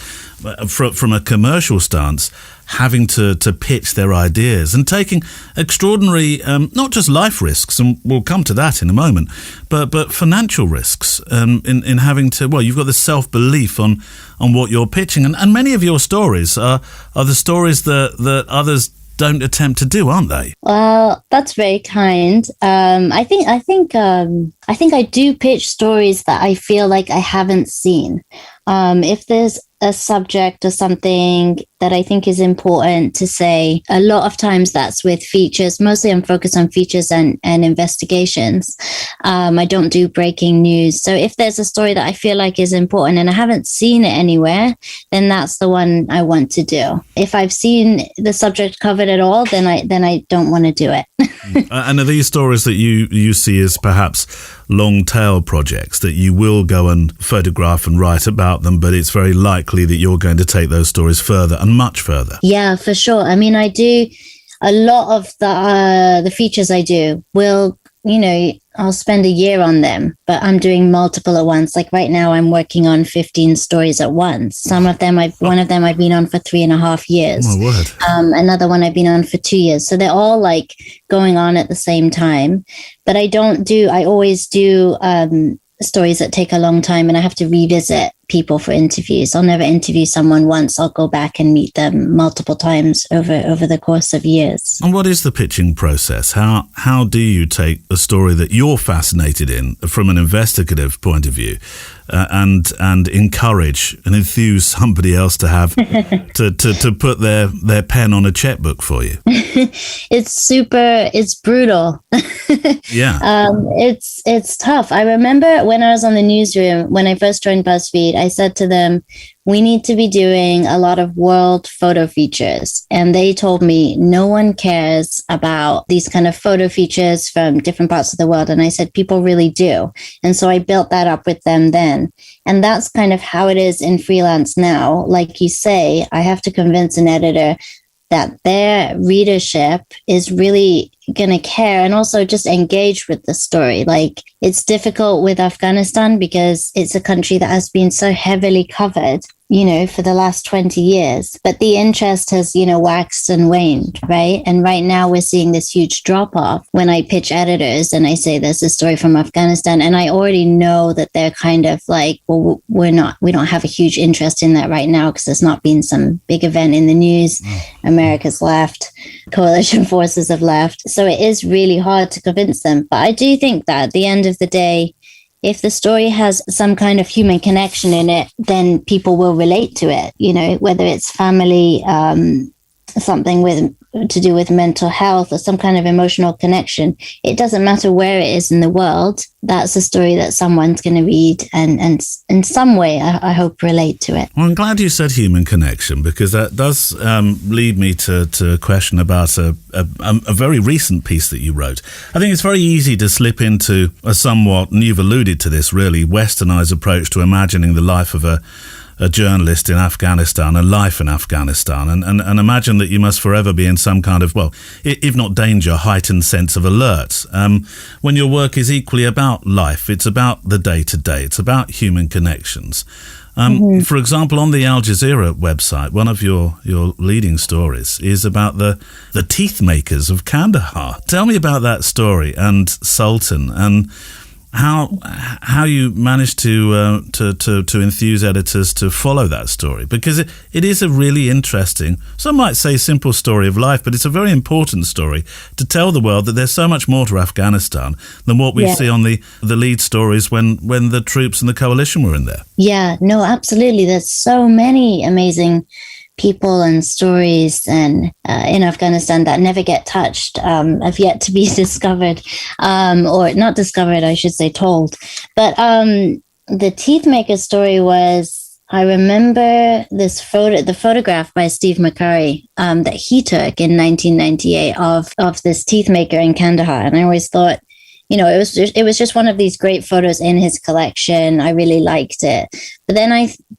from a commercial stance having to pitch their ideas and taking extraordinary, not just life risks, and we'll come to that in a moment, but financial risks in having to, you've got the self-belief on what you're pitching. And many of your stories are the stories that others don't attempt to do, aren't they? Well, that's very kind. I think I think I do pitch stories that I feel like I haven't seen. If there's a subject or something that I think is important to say, a lot of times that's with features. Mostly I'm focused on features and investigations. I don't do breaking news. So if there's a story that I feel like is important and I haven't seen it anywhere, then that's the one I want to do. If I've seen the subject covered at all, then I don't want to do it. And are these stories that you see as perhaps long tail projects that you will go and photograph and write about them, but it's very likely that you're going to take those stories further and much further? Yeah, for sure. I mean, I do a lot of the features I do will, I'll spend a year on them, but I'm doing multiple at once. Like right now I'm working on 15 stories at once. One of them I've been on for 3.5 years. Oh, my word. Another one I've been on for 2 years. So they're all like going on at the same time, but I always do stories that take a long time, and I have to revisit people for interviews. I'll never interview someone once. I'll go back and meet them multiple times over the course of years. And what is the pitching process? How do you take a story that you're fascinated in from an investigative point of view and encourage and enthuse somebody else to have to put their pen on a checkbook for you? It's brutal. Yeah. It's tough. I remember when I was on the newsroom, when I first joined BuzzFeed, I said to them, we need to be doing a lot of world photo features. And they told me no one cares about these kind of photo features from different parts of the world. And I said, people really do. And so I built that up with them then. And that's kind of how it is in freelance now. Like you say, I have to convince an editor that their readership is really going to care and also just engage with the story. Like, it's difficult with Afghanistan because it's a country that has been so heavily covered, for the last 20 years. But the interest has, waxed and waned, right? And right now we're seeing this huge drop off when I pitch editors and I say there's a story from Afghanistan. And I already know that they're kind of like, well, we don't have a huge interest in that right now because there's not been some big event in the news. America's left, coalition forces have left. So it is really hard to convince them. But I do think that at the end of the day, if the story has some kind of human connection in it, then people will relate to it, whether it's family, something to do with mental health or some kind of emotional connection. It doesn't matter where it is in the world. That's a story that someone's going to read and in some way, I hope, relate to it. Well, I'm glad you said human connection, because that does lead me to a question about a very recent piece that you wrote. I think it's very easy to slip into a somewhat, and you've alluded to this really, westernized approach to imagining the life of a journalist in Afghanistan and life in Afghanistan and imagine that you must forever be in some kind of, well, if not danger, heightened sense of alert. When your work is equally about life, it's about the day-to-day, it's about human connections. For example, on the Al Jazeera website, one of your leading stories is about the teeth makers of Kandahar. Tell me about that story and Sultan and how you managed to enthuse editors to follow that story, because it is a really interesting, some might say simple story of life, but it's a very important story to tell the world that there's so much more to Afghanistan than what we see on the lead stories when the troops and the coalition were in there. Yeah, no, absolutely. There's so many amazing people and stories and in Afghanistan that never get touched, have yet to be discovered, or not discovered, I should say, told. But the teeth maker story was, I remember the photograph by Steve McCurry that he took in 1998 of this teeth maker in Kandahar, and I always thought, it was just one of these great photos in his collection. I really liked it. But then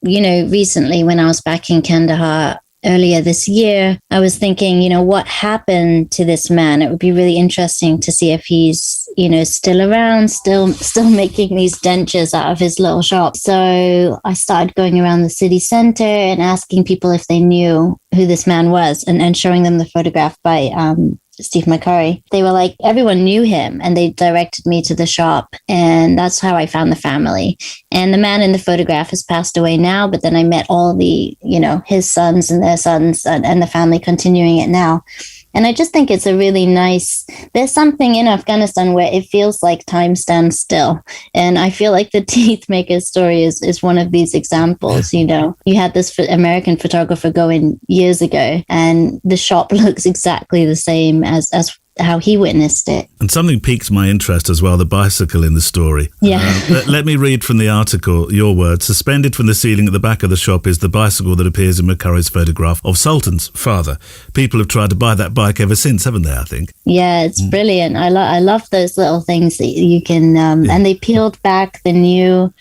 recently when I was back in Kandahar earlier this year, I was thinking, what happened to this man? It would be really interesting to see if he's, still around, still making these dentures out of his little shop. So I started going around the city center and asking people if they knew who this man was and showing them the photograph by Steve McCurry. They were like, everyone knew him, and they directed me to the shop, and that's how I found the family. And the man in the photograph has passed away now, but then I met all the, his sons and their sons and the family continuing it now. And I just think it's a really nice, there's something in Afghanistan where it feels like time stands still. And I feel like the Teeth Maker story is one of these examples. You know, you had this American photographer go in years ago, and the shop looks exactly the same as how he witnessed it. And something piqued my interest as well, the bicycle in the story. Yeah. Let me read from the article, your words. Suspended from the ceiling at the back of the shop is the bicycle that appears in McCurry's photograph of Sultan's father. People have tried to buy that bike ever since, haven't they, I think? Yeah, it's brilliant. I love those little things that you can, and they peeled back the new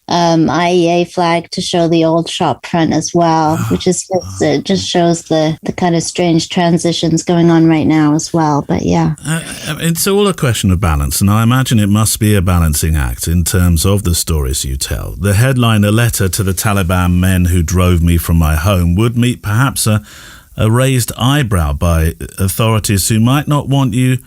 IEA flag to show the old shop front as well, which is just shows the kind of strange transitions going on right now as well. But yeah, it's all a question of balance, and I imagine it must be a balancing act in terms of the stories you tell. The headline, "A Letter to the Taliban Men Who Drove Me From My Home," would meet perhaps a raised eyebrow by authorities who might not want you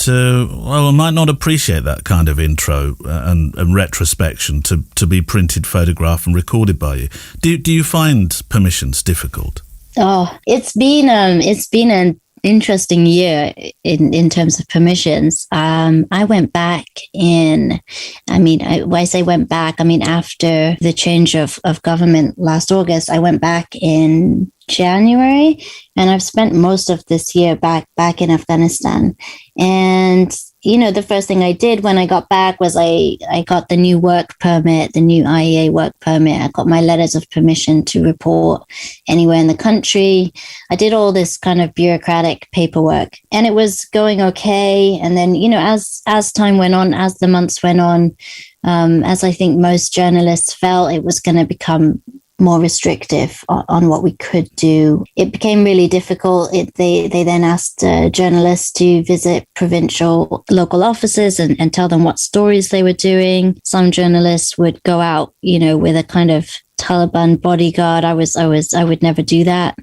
might not appreciate that kind of intro and retrospection to be printed, photographed and recorded by you. Do you find permissions difficult? Oh, it's been an interesting year in terms of permissions. I went back I say went back, after the change of government last August, I went back in January, and I've spent most of this year back in Afghanistan. And the first thing I did when I got back was I got the new work permit, the new IEA work permit. I got my letters of permission to report anywhere in the country. I did all this kind of bureaucratic paperwork, and it was going okay. And then, as time went on, as the months went on, as I think most journalists felt, it was going to become more restrictive on what we could do. It became really difficult. They then asked journalists to visit provincial local offices and tell them what stories they were doing. Some journalists would go out, with a kind of Taliban bodyguard. I would never do that.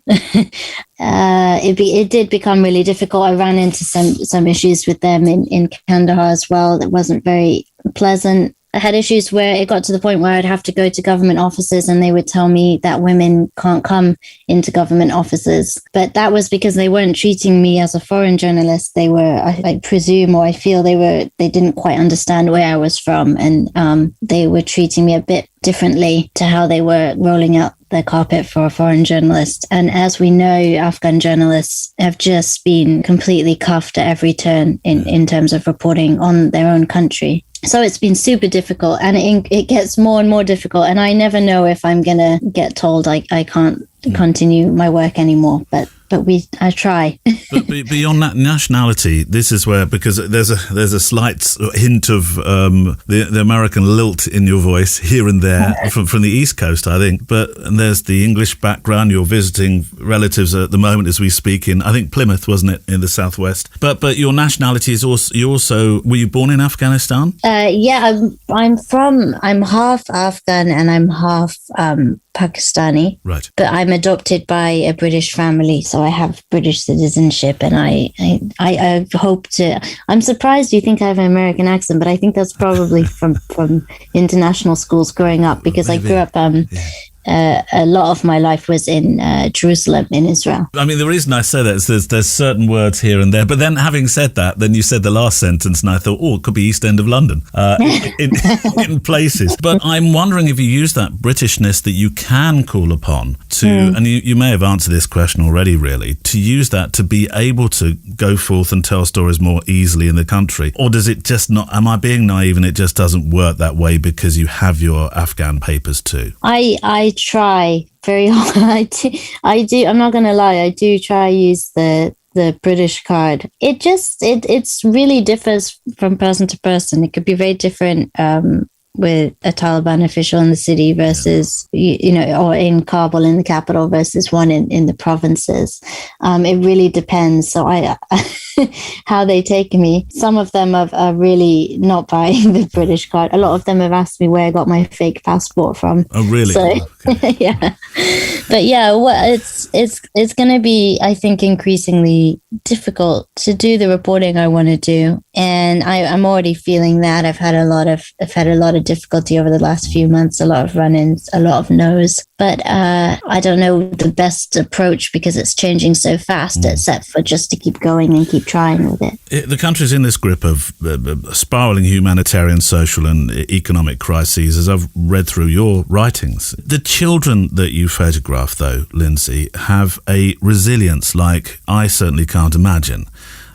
It did become really difficult. I ran into some issues with them in Kandahar as well that wasn't very pleasant. I had issues where it got to the point where I'd have to go to government offices and they would tell me that women can't come into government offices. But that was because they weren't treating me as a foreign journalist. They were, I presume, or I feel they didn't quite understand where I was from. And they were treating me a bit differently to how they were rolling out the carpet for a foreign journalist. And as we know, Afghan journalists have just been completely cuffed at every turn in terms of reporting on their own country. So it's been super difficult, and it gets more and more difficult. And I never know if I'm going to get told I can't continue my work anymore. But I try. But beyond that nationality, this is where, because there's a slight hint of the American lilt in your voice here and there from the East Coast, I think. And there's the English background. You're visiting relatives at the moment as we speak in, I think, Plymouth, wasn't it, in the southwest? But your nationality is also. Were you born in Afghanistan? Yeah, I'm half Afghan and I'm half Pakistani. Right. But I'm adopted by a British family, so I have British citizenship, and I hope to. I'm surprised you think I have an American accent, but I think that's probably from international schools growing up, because I grew up. A lot of my life was in Jerusalem in Israel. I mean, the reason I say that is there's certain words here and there. But then having said that, then you said the last sentence and I thought, it could be East End of London in places. But I'm wondering if you use that Britishness that you can call upon to, and you may have answered this question already, really, to use that to be able to go forth and tell stories more easily in the country. Or does it just not, am I being naive and it just doesn't work that way because you have your Afghan papers too? I try very hard. I do. I'm not going to lie. I do try to use the British card. It's really differs from person to person. It could be very different with a Taliban official in the city versus, or in Kabul in the capital versus one in the provinces. It really depends. So how they take me. Some of them are really not buying the British card. A lot of them have asked me where I got my fake passport from. Oh, really? So, okay. Yeah. But yeah, it's going to be, I think, increasingly difficult to do the reporting I want to do. And I'm already feeling that. I've had a lot of difficulty over the last few months, a lot of run-ins, a lot of no's. But I don't know the best approach because it's changing so fast, except for just to keep going and keep trying with it. The country's in this grip of spiralling humanitarian, social and economic crises, as I've read through your writings. The children that you photograph, though, Lynzy, have a resilience like I certainly can't imagine.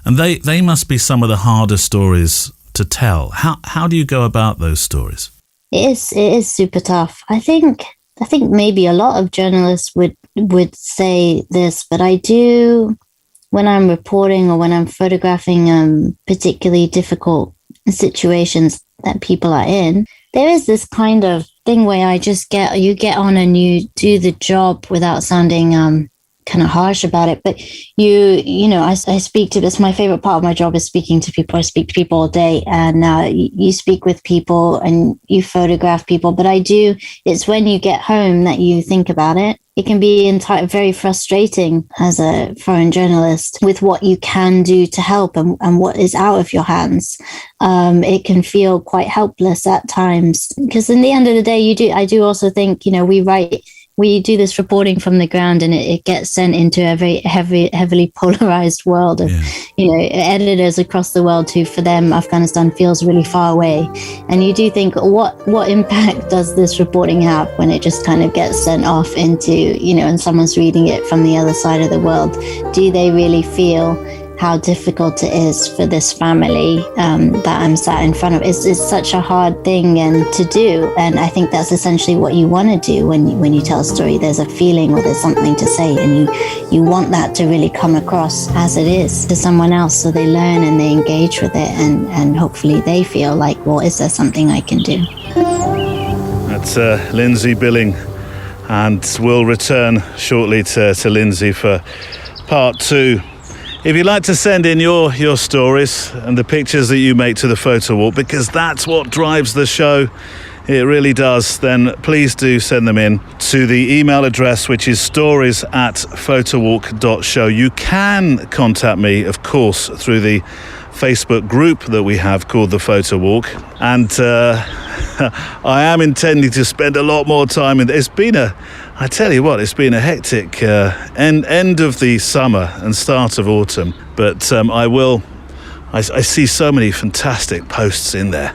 And they must be some of the hardest stories to tell. How do you go about those stories? It is super tough. I think maybe a lot of journalists would say this, but I do, when I'm reporting or when I'm photographing particularly difficult situations that people are in, there is this kind of thing where you get on and you do the job without sounding kind of harsh about it, but I speak to, it's my favorite part of my job is speaking to people. I speak to people all day, and you speak with people and you photograph people, but it's when you get home that you think about it. It can be very frustrating as a foreign journalist with what you can do to help and what is out of your hands. It can feel quite helpless at times because in the end of the day, I do also think, we do this reporting from the ground and it gets sent into a very heavily polarized world of, editors across the world who, for them, Afghanistan feels really far away. And you do think, what impact does this reporting have when it just kind of gets sent off into, and someone's reading it from the other side of the world? Do they really feel how difficult it is for this family that I'm sat in front of? It's such a hard thing to do, and I think that's essentially what you want to do when you tell a story. There's a feeling or there's something to say, and you want that to really come across as it is to someone else, so they learn and they engage with it, and hopefully they feel like, well, is there something I can do? That's Lynzy Billing, and we'll return shortly to Lynzy for part 2. If you'd like to send in your stories and the pictures that you make to the Photowalk, because that's what drives the show, it really does, then please do send them in to the email address, which is stories@photowalk.show. You can contact me, of course, through the Facebook group that we have called the Photowalk. And I am intending to spend a lot more time in it. It's been a hectic end of the summer and start of autumn. But I see so many fantastic posts in there.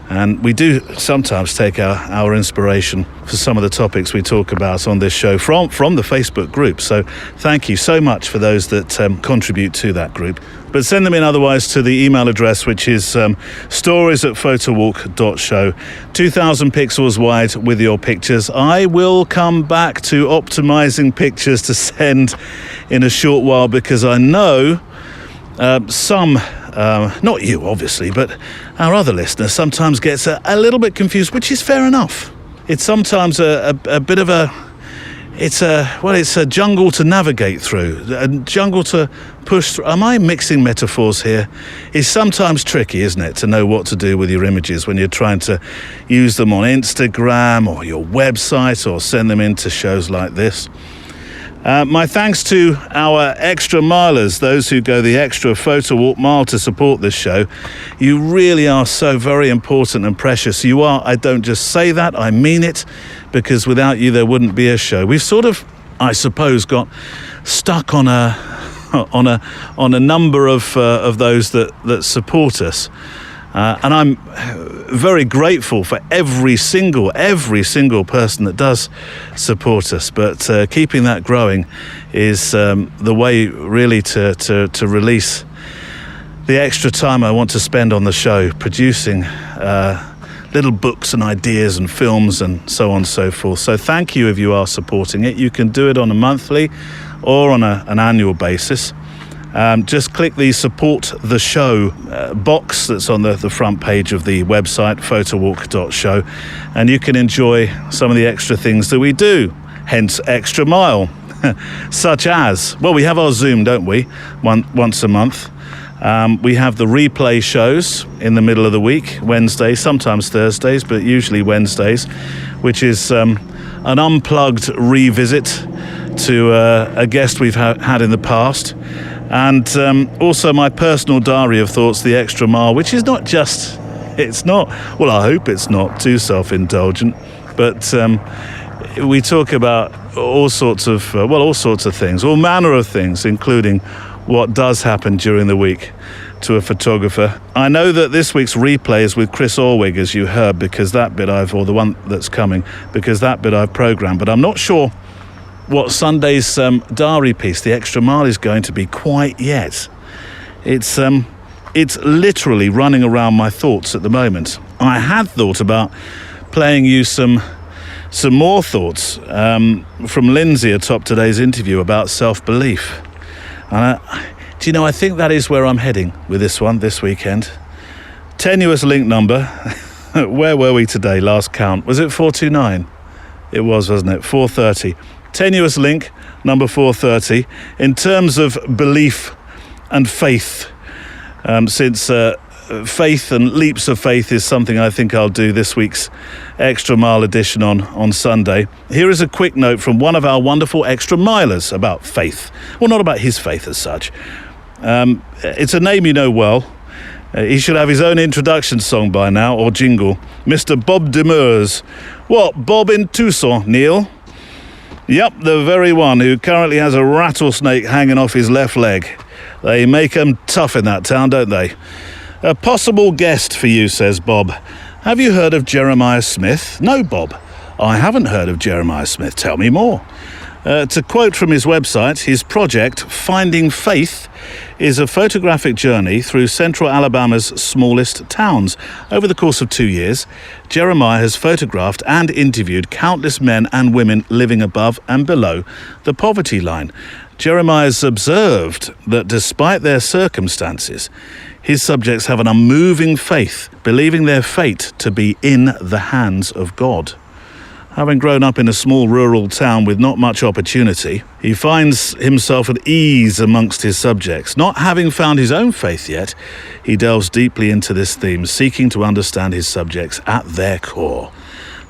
And we do sometimes take our inspiration for some of the topics we talk about on this show from the Facebook group. So thank you so much for those that contribute to that group. But send them in otherwise to the email address, which is stories@photowalk.show. 2,000 pixels wide with your pictures. I will come back to optimizing pictures to send in a short while, because I know some, not you obviously, but our other listeners sometimes gets a little bit confused, which is fair enough. It's sometimes a bit of it's a jungle to navigate through, a jungle to push through. Am I mixing metaphors here? It's sometimes tricky, isn't it, to know what to do with your images when you're trying to use them on Instagram or your website or send them into shows like this. My thanks to our extra milers, those who go the extra Photowalk mile to support this show. You really are so very important and precious. You are. I don't just say that, I mean it, because without you there wouldn't be a show. We've sort of, I suppose, got stuck on a number of those that support us. And I'm very grateful for every single person that does support us. But keeping that growing is the way really to release the extra time I want to spend on the show, producing little books and ideas and films and so on and so forth. So thank you if you are supporting it. You can do it on a monthly or on an annual basis. Just click the support the show box that's on the front page of the website, photowalk.show, and you can enjoy some of the extra things that we do, hence extra mile, such as, well, we have our Zoom, don't we, once a month. We have the replay shows in the middle of the week, Wednesdays, sometimes Thursdays, but usually Wednesdays, which is an unplugged revisit to a guest we've had in the past. And also my personal diary of thoughts, The Extra Mile, which is not just, it's not, well, I hope it's not too self-indulgent, but we talk about all sorts of things, all manner of things, including what does happen during the week to a photographer. I know that this week's replay is with Chris Orwig, as you heard, because that bit or the one that's coming, because that bit I've programmed, but I'm not sure what Sunday's diary piece, The Extra Mile, is going to be quite yet. It's literally running around my thoughts at the moment. I had thought about playing you some more thoughts from Lynzy atop today's interview about self-belief. And do you know, I think that is where I'm heading with this one this weekend. Tenuous link number. Where were we today, last count? Was it 429? It was, wasn't it? 430. Tenuous link number 430. In terms of belief and faith, since faith and leaps of faith is something I think I'll do this week's Extra Mile edition on Sunday. Here is a quick note from one of our wonderful Extra Milers about faith. Well, not about his faith as such. It's a name you know well. He should have his own introduction song by now, or jingle. Mr. Bob Demers. What, Bob in Tucson, Neil? Yep, the very one who currently has a rattlesnake hanging off his left leg. They make 'em tough in that town, don't they? A possible guest for you, says Bob. Have you heard of Jeremiah Smith? No, Bob. I haven't heard of Jeremiah Smith. Tell me more. To quote from his website, his project, Finding Faith, is a photographic journey through central Alabama's smallest towns. Over the course of 2 years, Jeremiah has photographed and interviewed countless men and women living above and below the poverty line. Jeremiah has observed that despite their circumstances, his subjects have an unmoving faith, believing their fate to be in the hands of God. Having grown up in a small rural town with not much opportunity, he finds himself at ease amongst his subjects. Not having found his own faith yet, he delves deeply into this theme, seeking to understand his subjects at their core.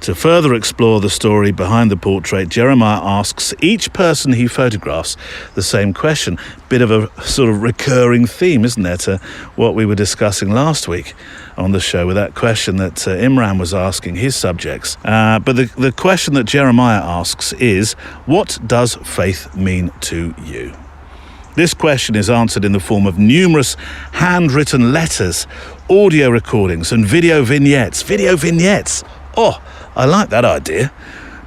To further explore the story behind the portrait, Jeremiah asks each person he photographs the same question. Bit of a sort of recurring theme, isn't there, to what we were discussing last week on the show with that question that Imran was asking his subjects. But the question that Jeremiah asks is, what does faith mean to you? This question is answered in the form of numerous handwritten letters, audio recordings, and video vignettes. Video vignettes! Oh, I like that idea.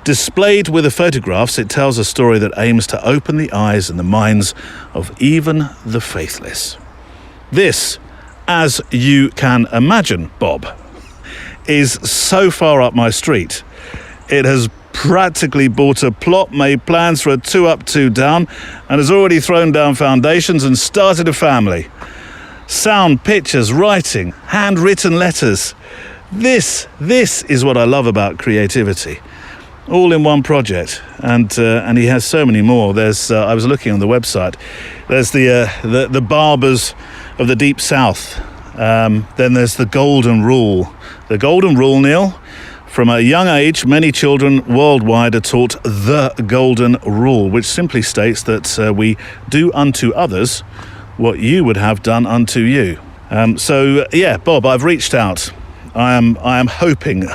Displayed with the photographs, it tells a story that aims to open the eyes and the minds of even the faithless. This, as you can imagine, Bob, is so far up my street. It has practically bought a plot, made plans for a 2 up, 2 down, and has already thrown down foundations and started a family. Sound, pictures, writing, handwritten letters. This is what I love about creativity. All in one project, and he has so many more. There's I was looking on the website. There's the barbers of the Deep South. Then there's the Golden Rule. The Golden Rule, Neil. From a young age, many children worldwide are taught the Golden Rule, which simply states that we do unto others what you would have done unto you. So yeah, Bob, I've reached out. I am hoping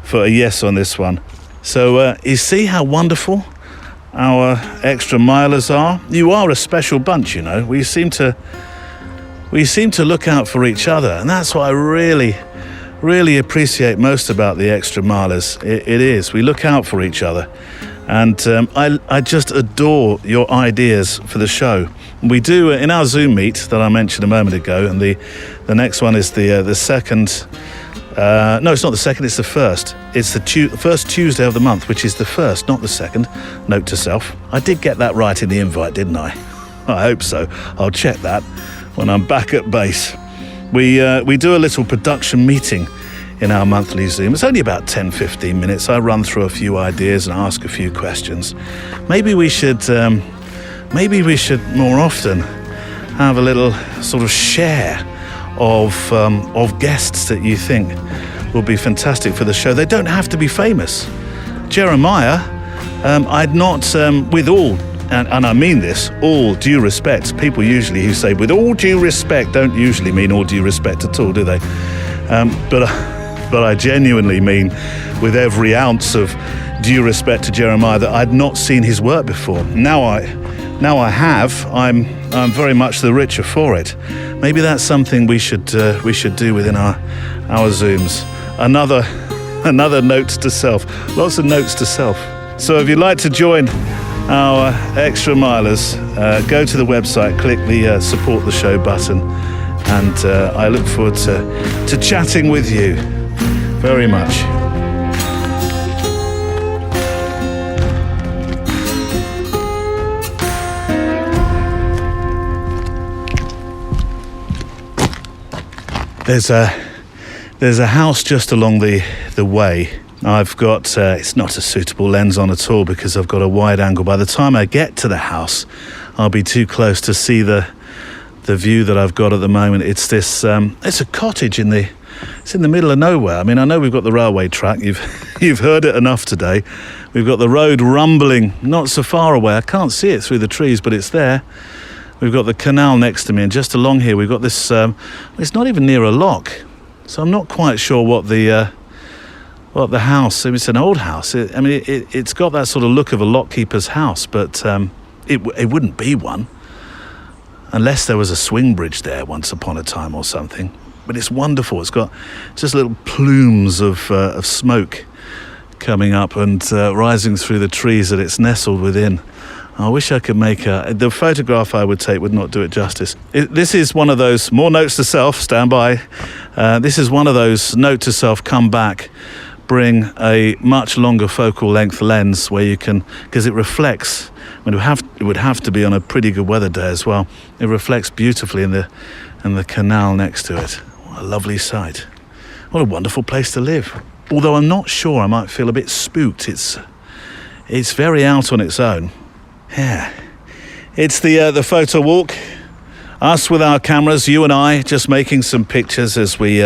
for a yes on this one. So you see how wonderful our extra milers are? You are a special bunch, you know. We seem to look out for each other, and that's what I really appreciate most about the extra milers. It is. We look out for each other. And I just adore your ideas for the show. We do in our Zoom meet that I mentioned a moment ago, and the next one is the second. No, it's not the second. It's the first. It's the first Tuesday of the month, which is the first, not the second. Note to self. I did get that right in the invite, didn't I? I hope so. I'll check that when I'm back at base. We do a little production meeting in our monthly Zoom. It's only about 10-15 minutes. I run through a few ideas and ask a few questions. Maybe we should more often have a little sort of share of guests that you think will be fantastic for the show. They don't have to be famous. Jeremiah, I'd not, with all and I mean this, all due respect. People usually who say with all due respect don't usually mean all due respect at all, do they? But I genuinely mean with every ounce of due respect to Jeremiah that I'd not seen his work before. Now I have. I'm very much the richer for it. Maybe that's something we should do within our Zooms. Another note to self. Lots of notes to self. So if you'd like to join our extra milers, go to the website, click the support the show button, and I look forward to chatting with you very much. There's a house just along the way. I've got, it's not a suitable lens on at all because I've got a wide angle. By the time I get to the house, I'll be too close to see the view that I've got at the moment. It's this, it's a cottage it's in the middle of nowhere. I mean, I know we've got the railway track. You've heard it enough today. We've got the road rumbling not so far away. I can't see it through the trees, but it's there. We've got the canal next to me, and just along here we've got this, it's not even near a lock. So I'm not quite sure what the house, it's an old house. It's got that sort of look of a lockkeeper's house, but it wouldn't be one unless there was a swing bridge there once upon a time or something. But it's wonderful. It's got just little plumes of smoke coming up and rising through the trees that it's nestled within. I wish I could make the photograph I would take would not do it justice. This is one of those, more notes to self, stand by. This is one of those note to self, come back, bring a much longer focal length lens where you can, because it reflects, it would have to be on a pretty good weather day as well. It reflects beautifully in the canal next to it. What a lovely sight. What a wonderful place to live. Although I'm not sure, I might feel a bit spooked. It's very out on its own. Yeah, it's the photo walk. Us with our cameras, you and I, just making some pictures as we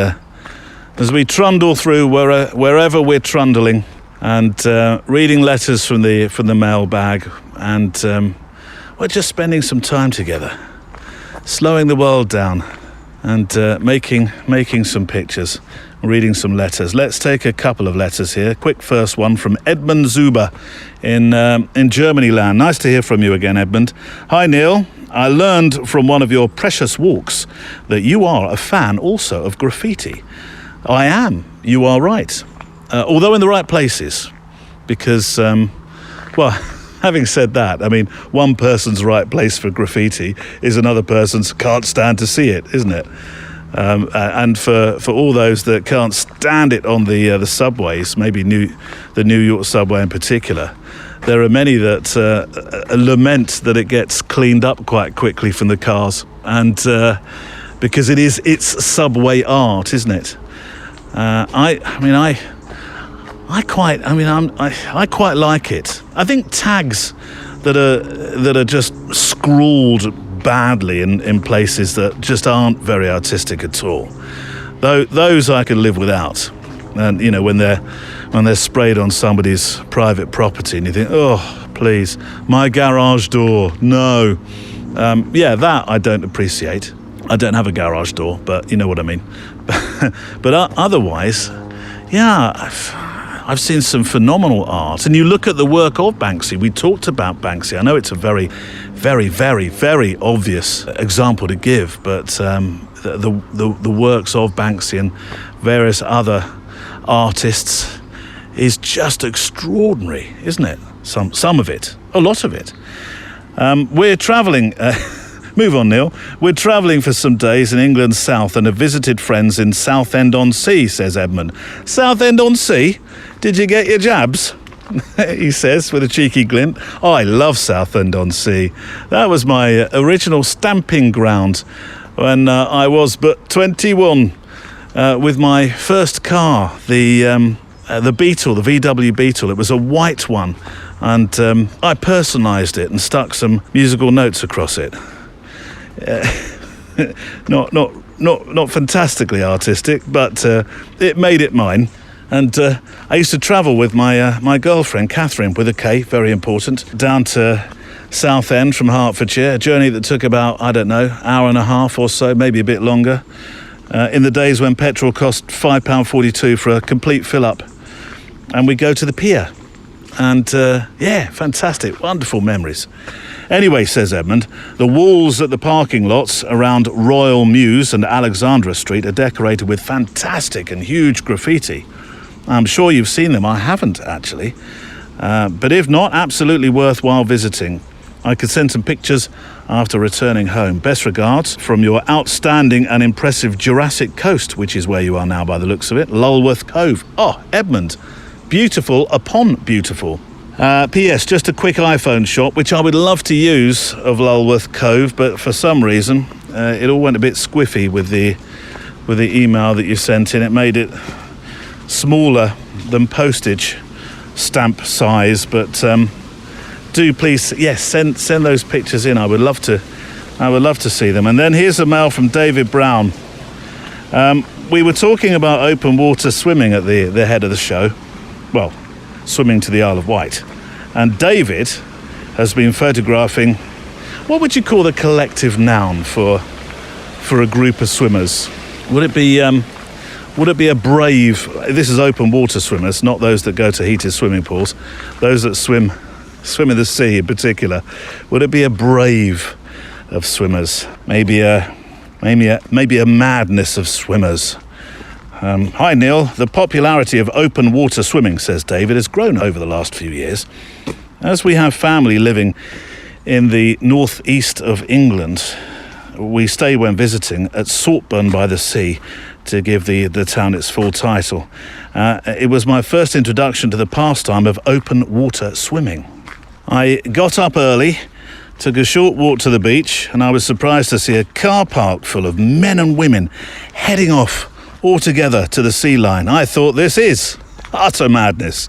trundle through wherever we're trundling, and reading letters from the mailbag, and we're just spending some time together, slowing the world down, and making some pictures. Reading some letters. Let's take a couple of letters here. Quick first one from Edmund Zuber in Germany land. Nice to hear from you again, Edmund. Hi, Neil. I learned from one of your precious walks that you are a fan also of graffiti. I am. You are right. Although in the right places. Because, having said that, I mean, one person's right place for graffiti is another person's can't stand to see it, isn't it? And for all those that can't stand it on the subways, maybe the New York subway in particular, there are many that lament that it gets cleaned up quite quickly from the cars, and because it's subway art, isn't it? I quite like it. I think tags that are just scrawled badly in places that just aren't very artistic at all. Those I can live without. And when they're sprayed on somebody's private property, and you think, oh, please, my garage door, no. That I don't appreciate. I don't have a garage door, but you know what I mean. But otherwise, yeah, I've seen some phenomenal art. And you look at the work of Banksy. We talked about Banksy. I know it's a very, very, very, very obvious example to give, but the works of Banksy and various other artists is just extraordinary, isn't it? Some of it, a lot of it. We're travelling. Move on, Neil. We're travelling for some days in England's south and have visited friends in Southend-on-Sea, says Edmund. Southend-on-Sea? Did you get your jabs? He says with a cheeky glint. Oh, I love Southend-on-Sea. That was my original stamping ground when I was but 21 with my first car, the Beetle, the VW Beetle. It was a white one, and I personalised it and stuck some musical notes across it. Not fantastically artistic, but it made it mine. And I used to travel with my girlfriend Catherine, with a K, very important, down to Southend from Hertfordshire, a journey that took about, I don't know, hour and a half or so, maybe a bit longer, in the days when petrol cost £5.42 for a complete fill-up. And we go to the pier. And, fantastic, wonderful memories. Anyway, says Edmund, the walls at the parking lots around Royal Mews and Alexandra Street are decorated with fantastic and huge graffiti. I'm sure you've seen them. I haven't, actually. But if not, absolutely worthwhile visiting. I could send some pictures after returning home. Best regards from your outstanding and impressive Jurassic Coast, which is where you are now by the looks of it, Lulworth Cove. Oh, Edmund, beautiful upon beautiful. P.S. Just a quick iPhone shot, which I would love to use of Lulworth Cove, but for some reason it all went a bit squiffy with the email that you sent in. It made it smaller than postage stamp size, but do please, yes, send those pictures in. I would love to see them. And then here's a mail from David Brown. We were talking about open water swimming at the head of the show. Well, swimming to the Isle of Wight. And David has been photographing, what would you call the collective noun for a group of swimmers? Would it be a brave, this is open water swimmers, not those that go to heated swimming pools, those that swim in the sea in particular. Would it be a brave of swimmers? Maybe a madness of swimmers. Hi Neil, the popularity of open water swimming, says David, has grown over the last few years. As we have family living in the northeast of England, we stay when visiting at Saltburn by the Sea, to give the town its full title. It was my first introduction to the pastime of open water swimming. I got up early, took a short walk to the beach, and I was surprised to see a car park full of men and women heading off all together to the sea line. I thought, this is utter madness.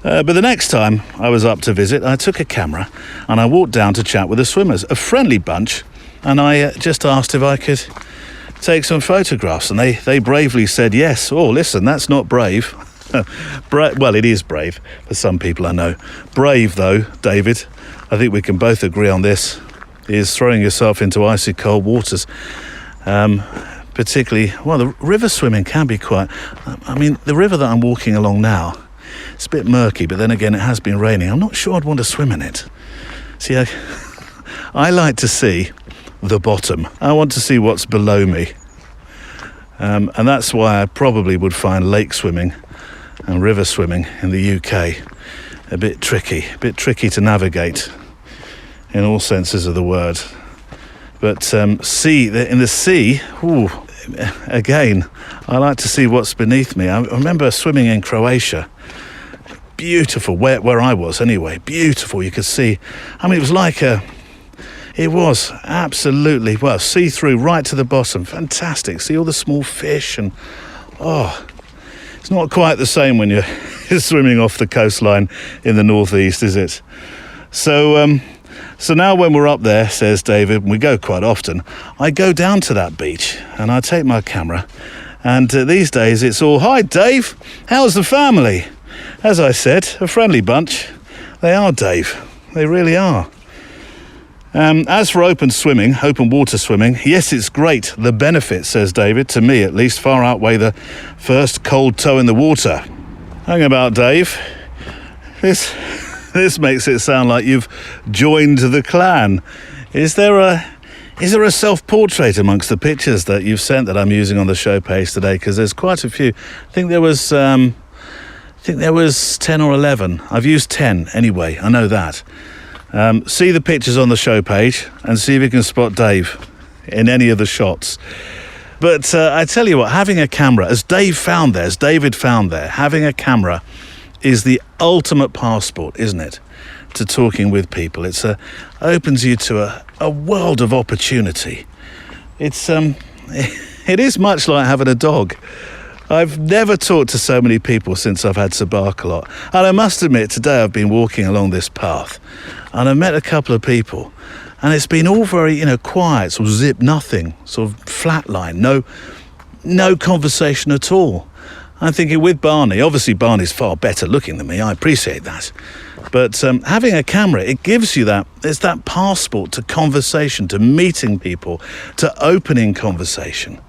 But the next time I was up to visit, I took a camera and I walked down to chat with the swimmers, a friendly bunch, and I just asked if I could take some photographs, and they bravely said yes. Oh, listen, that's not brave. Well, it is brave for some people, I know. Brave, though, David, I think we can both agree on this, is throwing yourself into icy cold waters. Particularly, well, the river swimming can be quite... I mean, the river that I'm walking along now, it's a bit murky, but then again, it has been raining. I'm not sure I'd want to swim in it. See, I like to see the bottom. I want to see what's below me. And that's why I probably would find lake swimming and river swimming in the UK a bit tricky to navigate in all senses of the word. But in the sea, again, I like to see what's beneath me. I remember swimming in Croatia. Beautiful, where I was anyway, beautiful. You could see, I mean, it was absolutely, well, see-through right to the bottom. Fantastic. See all the small fish and, it's not quite the same when you're swimming off the coastline in the northeast, is it? So now when we're up there, says David, and we go quite often, I go down to that beach and I take my camera. And these days it's all, hi, Dave, how's the family? As I said, a friendly bunch. They are, Dave. They really are. As for open water swimming, yes, it's great. The benefits, says David, to me at least, far outweigh the first cold toe in the water. Hang about, Dave. This makes it sound like you've joined the clan. Is there a self-portrait amongst the pictures that you've sent that I'm using on the show page today? Because there's quite a few. I think there was 10 or 11. I've used 10 anyway. I know that. See the pictures on the show page and see if you can spot Dave in any of the shots. But I tell you what, having a camera, as David found there, having a camera is the ultimate passport, isn't it, to talking with people. It opens you to a world of opportunity. It is much like having a dog. I've never talked to so many people since I've had Sabarkalot. And I must admit, today I've been walking along this path and I've met a couple of people and it's been all very, quiet, sort of zip, nothing, sort of flatline, no conversation at all. I'm thinking with Barney, obviously Barney's far better looking than me, I appreciate that. But having a camera, it gives you it's that passport to conversation, to meeting people, to opening conversation,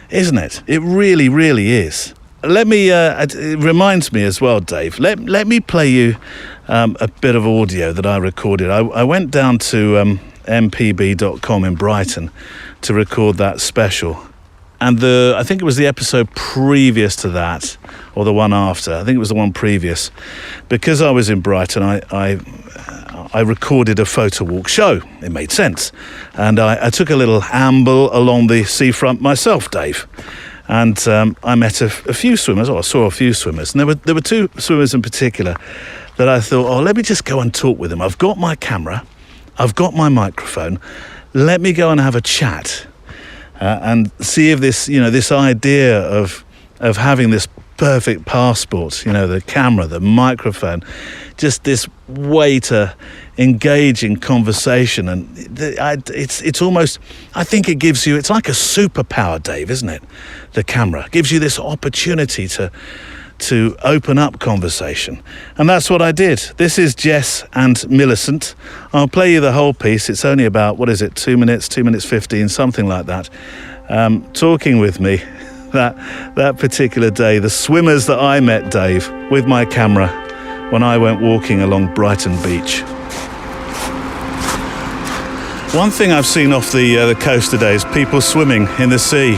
isn't it? It really, really is. Let me, it reminds me as well, Dave, let me play you a bit of audio that I recorded. I went down to mpb.com in Brighton to record that special. And I think it was the episode previous to that, or the one after. I think it was the one previous. Because I was in Brighton, I recorded a Photowalk show. It made sense. And I took a little amble along the seafront myself, Dave. And I met a few swimmers, or I saw a few swimmers. And there were two swimmers in particular that I thought, let me just go and talk with them. I've got my camera. I've got my microphone. Let me go and have a chat. And see if this idea of having this perfect passport, the camera, the microphone, just this way to engage in conversation, and it's almost, I think it gives you, it's like a superpower, Dave, isn't it? The camera gives you this opportunity to open up conversation. And that's what I did. This is Jess and Millicent. I'll play you the whole piece. It's only about, 2 minutes 15, something like that. Talking with me that particular day, the swimmers that I met, Dave, with my camera when I went walking along Brighton Beach. One thing I've seen off the coast today is people swimming in the sea.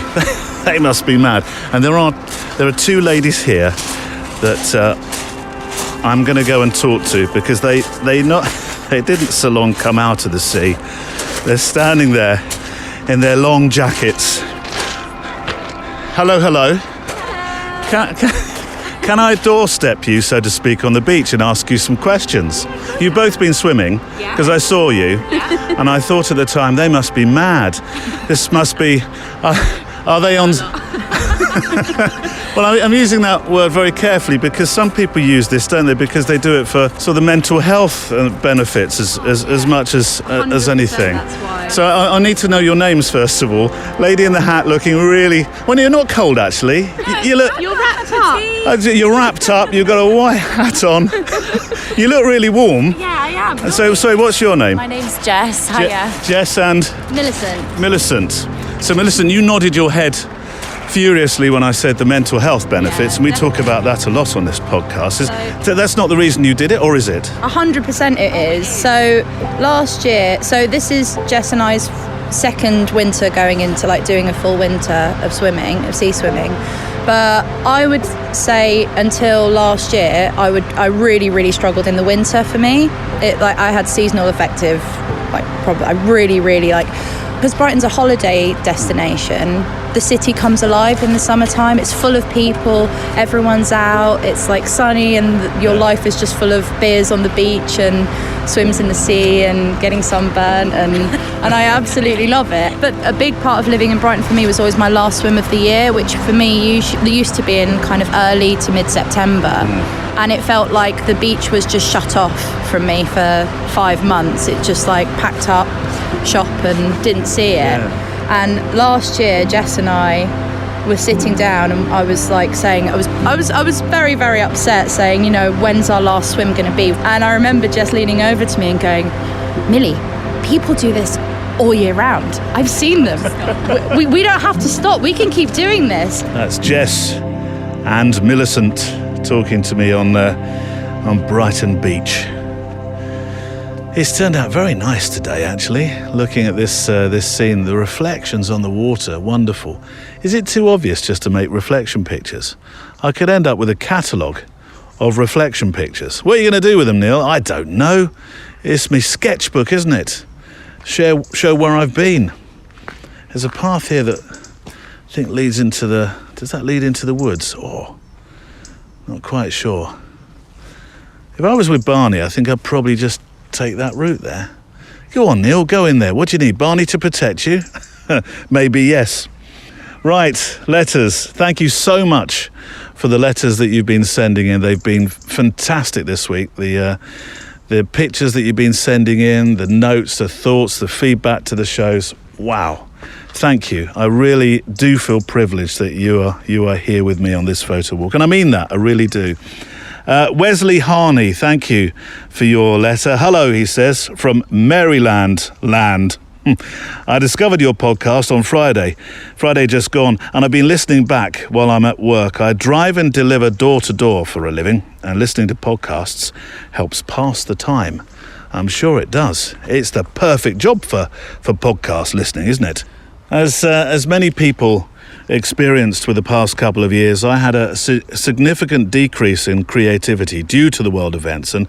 They must be mad. And there are two ladies here that I'm going to go and talk to, because they didn't so long come out of the sea. They're standing there in their long jackets. Hello. Can I doorstep you, so to speak, on the beach and ask you some questions? You've both been swimming, because I saw you, and I thought at the time, they must be mad. This must be... Are they on... Well, I'm using that word very carefully, because some people use this, don't they? Because they do it for sort of mental health benefits as much as anything. That's why. So I need to know your names first of all. Lady in the hat, looking really... Well, you're not cold, actually. You look... You're wrapped up. You're wrapped up. You've got a white hat on. You look really warm. Yeah, I am. So, what's your name? My name's Jess. Hiya. Jess and Millicent. So, Millicent, you nodded your head furiously when I said the mental health benefits, and we talk about that a lot on this podcast. That's not the reason you did it, or is it? 100% it is. So last year, this is Jess and I's second winter going into doing a full winter of sea swimming. But I would say until last year, I really, really struggled in the winter for me. I had seasonal affective, I really, really because Brighton's a holiday destination. The city comes alive in the summertime. It's full of people. Everyone's out. It's sunny, and your life is just full of beers on the beach and swims in the sea and getting sunburned, and I absolutely love it. But a big part of living in Brighton for me was always my last swim of the year, which for me used to be in kind of early to mid-September. And it felt like the beach was just shut off from me for 5 months. It just packed up shop and didn't see it. And last year, Jess and I were sitting down, and I was saying, I was very, very upset, saying, when's our last swim going to be? And I remember Jess leaning over to me and going, Millie, people do this all year round. I've seen them. we don't have to stop. We can keep doing this. That's Jess and Millicent talking to me on Brighton Beach. It's turned out very nice today, actually, looking at this scene. The reflections on the water, wonderful. Is it too obvious just to make reflection pictures? I could end up with a catalogue of reflection pictures. What are you going to do with them, Neil? I don't know. It's my sketchbook, isn't it? Show where I've been. There's a path here that I think leads into the... Does that lead into the woods? Oh, not quite sure. If I was with Barney, I think I'd probably just take that route there. Go on, Neil, go in there. What do you need, Barney to protect you? Maybe yes. Right, letters. Thank you so much for the letters that you've been sending in. They've been fantastic this week. The pictures that you've been sending in, the notes, the thoughts, the feedback to the shows. Wow. thank you. I really do feel privileged that you are here with me on this photo walk. And I mean that, I really do. Wesley Harney, thank you for your letter. Hello, he says, from Maryland land. I discovered your podcast on Friday just gone, and I've been listening back while I'm at work. I drive and deliver door to door for a living, and listening to podcasts helps pass the time. I'm sure it does. It's the perfect job for podcast listening, isn't it? As many people experienced with the past couple of years, I had a significant decrease in creativity due to the world events, and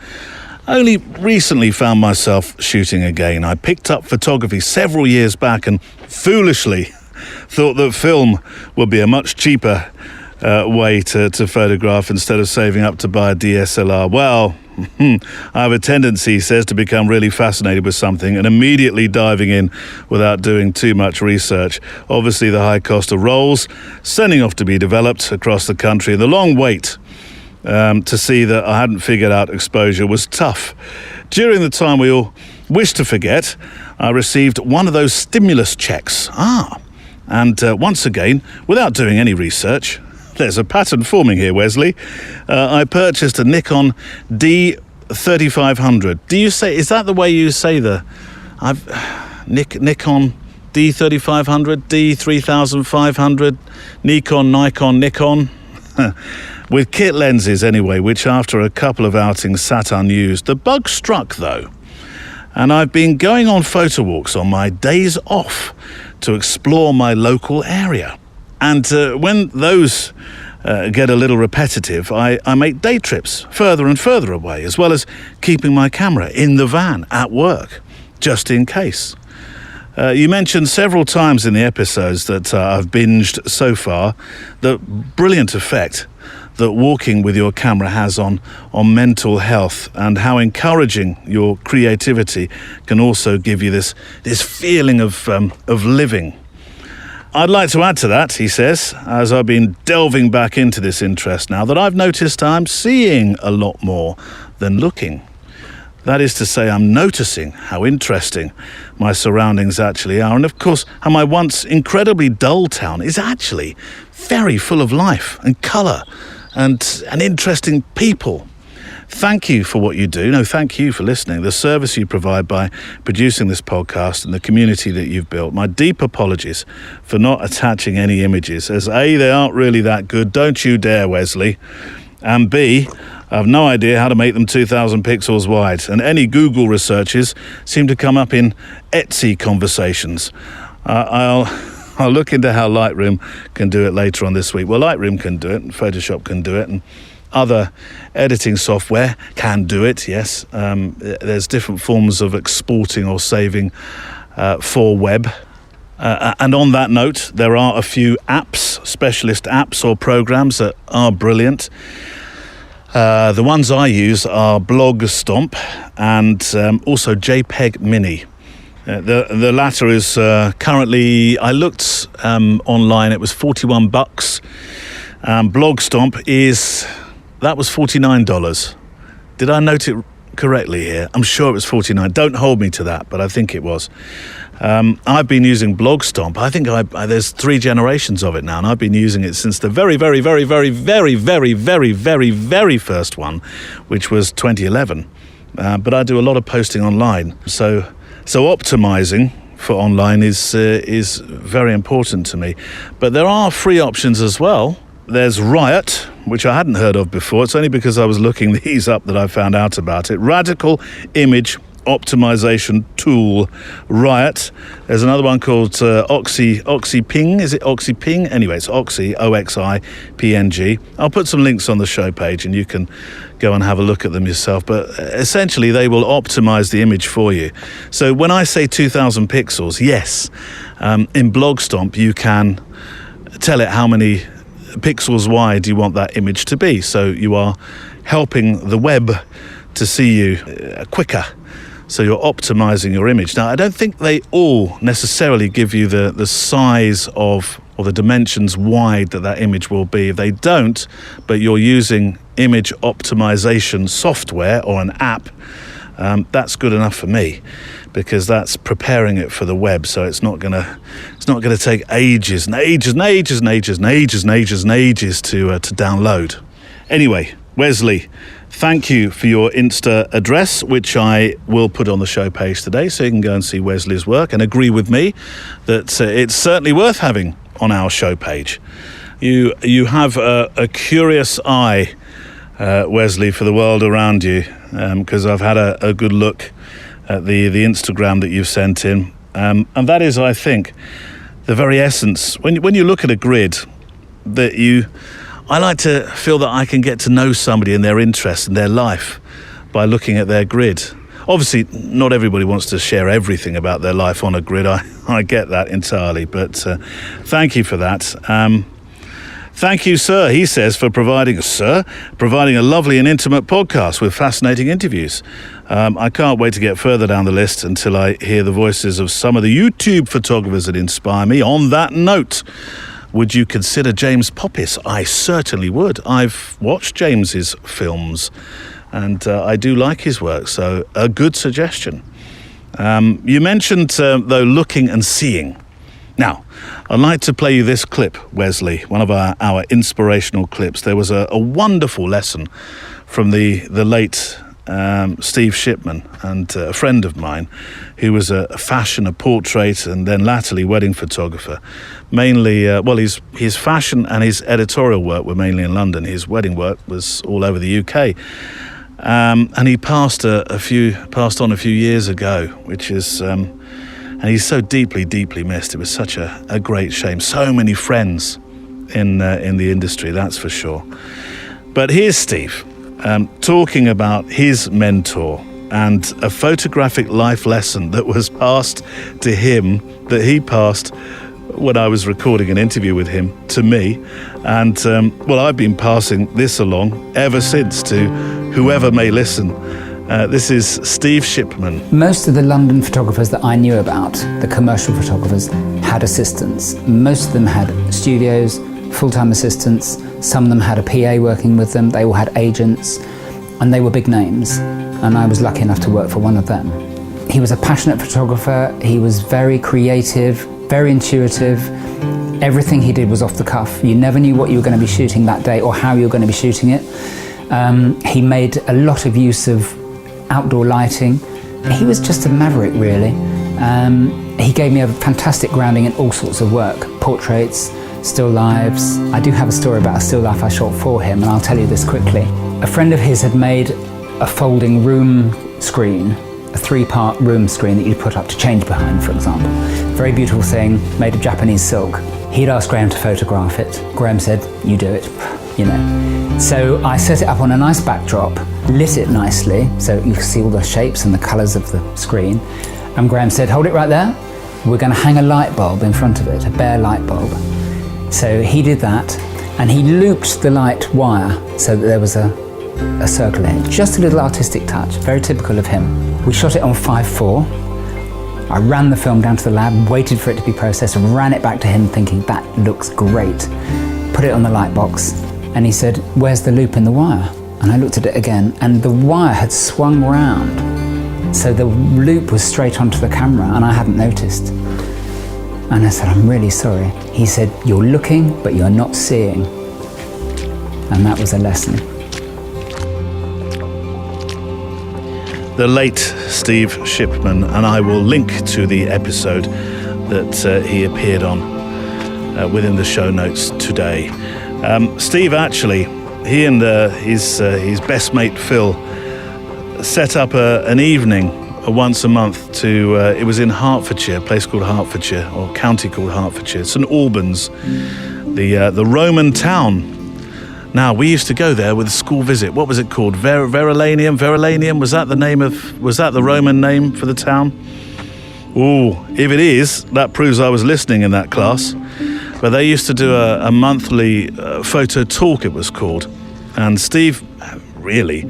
only recently found myself shooting again. I picked up photography several years back and foolishly thought that film would be a much cheaper way to photograph instead of saving up to buy a DSLR. Well, I have a tendency, he says, to become really fascinated with something and immediately diving in without doing too much research. Obviously, the high cost of rolls, sending off to be developed across the country, and the long wait to see that I hadn't figured out exposure was tough. During the time we all wish to forget, I received one of those stimulus checks. And once again, without doing any research, there's a pattern forming here, Wesley. I purchased a Nikon D3500. Do you say, is that the way you say Nikon D3500, D3500, Nikon? With kit lenses anyway, which after a couple of outings sat unused. The bug struck though, and I've been going on photo walks on my days off to explore my local area. And when those get a little repetitive, I make day trips further and further away, as well as keeping my camera in the van at work, just in case. You mentioned several times in the episodes that I've binged so far the brilliant effect that walking with your camera has on mental health, and how encouraging your creativity can also give you this feeling of living. I'd like to add to that, he says, as I've been delving back into this interest now, that I've noticed I'm seeing a lot more than looking. That is to say, I'm noticing how interesting my surroundings actually are, and of course how my once incredibly dull town is actually very full of life and colour and interesting people. Thank you for what you do. No, thank you for listening. The service you provide by producing this podcast and the community that you've built. My deep apologies for not attaching any images, as A, they aren't really that good. Don't you dare, Wesley. And B, I have no idea how to make them 2,000 pixels wide. And any Google researches seem to come up in Etsy conversations. I'll look into how Lightroom can do it later on this week. Well, Lightroom can do it, and Photoshop can do it, and other editing software can do it, yes. There's different forms of exporting or saving for web. And on that note, there are a few apps, specialist apps or programs that are brilliant. The ones I use are Blogstomp and also JPEG Mini. The latter is currently, I looked online, it was $41. Blogstomp that was $49. Did I note it correctly here? I'm sure it was $49. Don't hold me to that, but I think it was. I've been using Blogstomp. I think there's 3 generations of it now, and I've been using it since the very, very, very, very, very, very, very, very, very first one, which was 2011. But I do a lot of posting online, so optimizing for online is very important to me. But there are free options as well. There's Riot, which I hadn't heard of before. It's only because I was looking these up that I found out about it. Radical Image Optimization Tool, Riot. There's another one called OxyPing. Is it OxyPing? Anyway, it's Oxy, OXIPNG. I'll put some links on the show page and you can go and have a look at them yourself. But essentially, they will optimize the image for you. So when I say 2,000 pixels, yes, in Blogstomp, you can tell it how many pixels wide you want that image to be. So you are helping the web to see you quicker. So you're optimizing your image. Now, I don't think they all necessarily give you the size of or the dimensions wide that image will be. If they don't, but you're using image optimization software or an app, that's good enough for me, because that's preparing it for the web. So it's not gonna take ages and ages and ages and ages and ages and ages and ages to download. Anyway, Wesley, thank you for your Insta address, which I will put on the show page today, so you can go and see Wesley's work and agree with me that it's certainly worth having on our show page. You have a curious eye, Wesley, for the world around you, because I've had a good look at the Instagram that you've sent in, and that is, I think, the very essence. When you look at a grid, I like to feel that I can get to know somebody and their interests and their life by looking at their grid. Obviously, not everybody wants to share everything about their life on a grid. I get that entirely, but thank you for that. Thank you, sir, he says, for providing a lovely and intimate podcast with fascinating interviews. I can't wait to get further down the list until I hear the voices of some of the YouTube photographers that inspire me. On that note, would you consider James Poppis? I certainly would. I've watched James's films, and I do like his work, so a good suggestion. You mentioned, though, looking and seeing. Now, I'd like to play you this clip, Wesley, one of our inspirational clips. There was a wonderful lesson from the late Steve Shipman, and a friend of mine who was a fashion, a portrait, and then latterly wedding photographer. Mainly, his fashion and his editorial work were mainly in London. His wedding work was all over the UK. And he passed on a few years ago, which is... and he's so deeply, deeply missed. It was such a great shame. So many friends in the industry, that's for sure. But here's Steve talking about his mentor and a photographic life lesson that was passed to him, that he passed when I was recording an interview with him to me. And, I've been passing this along ever since to whoever may listen. This is Steve Shipman. Most of the London photographers that I knew about, the commercial photographers, had assistants. Most of them had studios, full-time assistants. Some of them had a PA working with them. They all had agents, and they were big names. And I was lucky enough to work for one of them. He was a passionate photographer. He was very creative, very intuitive. Everything he did was off the cuff. You never knew what you were going to be shooting that day or how you were going to be shooting it. He made a lot of use of outdoor lighting. He was just a maverick, really. He gave me a fantastic grounding in all sorts of work, portraits, still lives. I do have a story about a still life I shot for him, and I'll tell you this quickly. A friend of his had made a folding room screen, a 3-part room screen that you'd put up to change behind, for example. Very beautiful thing, made of Japanese silk. He'd asked Graham to photograph it. Graham said, "You do it," you know. So I set it up on a nice backdrop, lit it nicely, so you can see all the shapes and the colours of the screen. And Graham said, "Hold it right there. We're going to hang a light bulb in front of it, a bare light bulb." So he did that, and he looped the light wire so that there was a circle in it. Just a little artistic touch, very typical of him. We shot it on 5.4. I ran the film down to the lab, waited for it to be processed, and ran it back to him thinking, that looks great. Put it on the light box, and he said, "Where's the loop in the wire?" And I looked at it again, and the wire had swung round. So the loop was straight onto the camera, and I hadn't noticed. And I said, "I'm really sorry." He said, "You're looking, but you're not seeing." And that was a lesson. The late Steve Shipman, and I will link to the episode that he appeared on within the show notes today. Steve, actually, he and his best mate Phil set up an evening once a month to, it was in Hertfordshire, a place called Hertfordshire, or county called Hertfordshire, St Albans, the Roman town. Now, we used to go there with a school visit. What was it called? Verulamium? Was that the Roman name for the town? Ooh, if it is, that proves I was listening in that class. But they used to do a monthly photo talk, it was called. And Steve really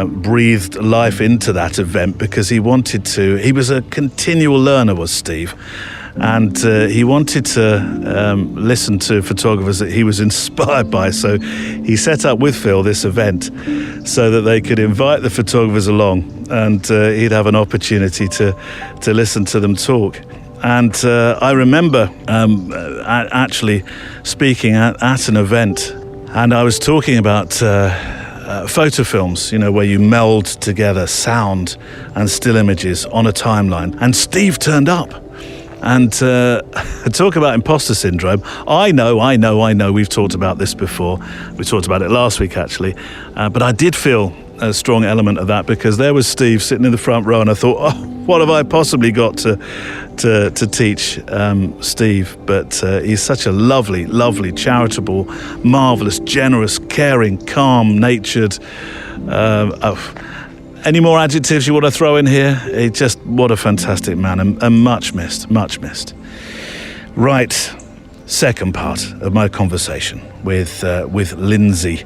breathed life into that event because he wanted to. He was a continual learner, was Steve. And he wanted to listen to photographers that he was inspired by. So he set up with Phil this event so that they could invite the photographers along, and he'd have an opportunity to listen to them talk. And I remember actually speaking at an event, and I was talking about photo films, where you meld together sound and still images on a timeline. And Steve turned up. And talk about imposter syndrome. I know. We've talked about this before. We talked about it last week, actually. But I did feel a strong element of that, because there was Steve sitting in the front row, and I thought, oh, what have I possibly got to teach Steve? But he's such a lovely, charitable, marvellous, generous, caring, calm, natured. Any more adjectives you want to throw in here? What a fantastic man, and much missed. Right, second part of my conversation with Lynzy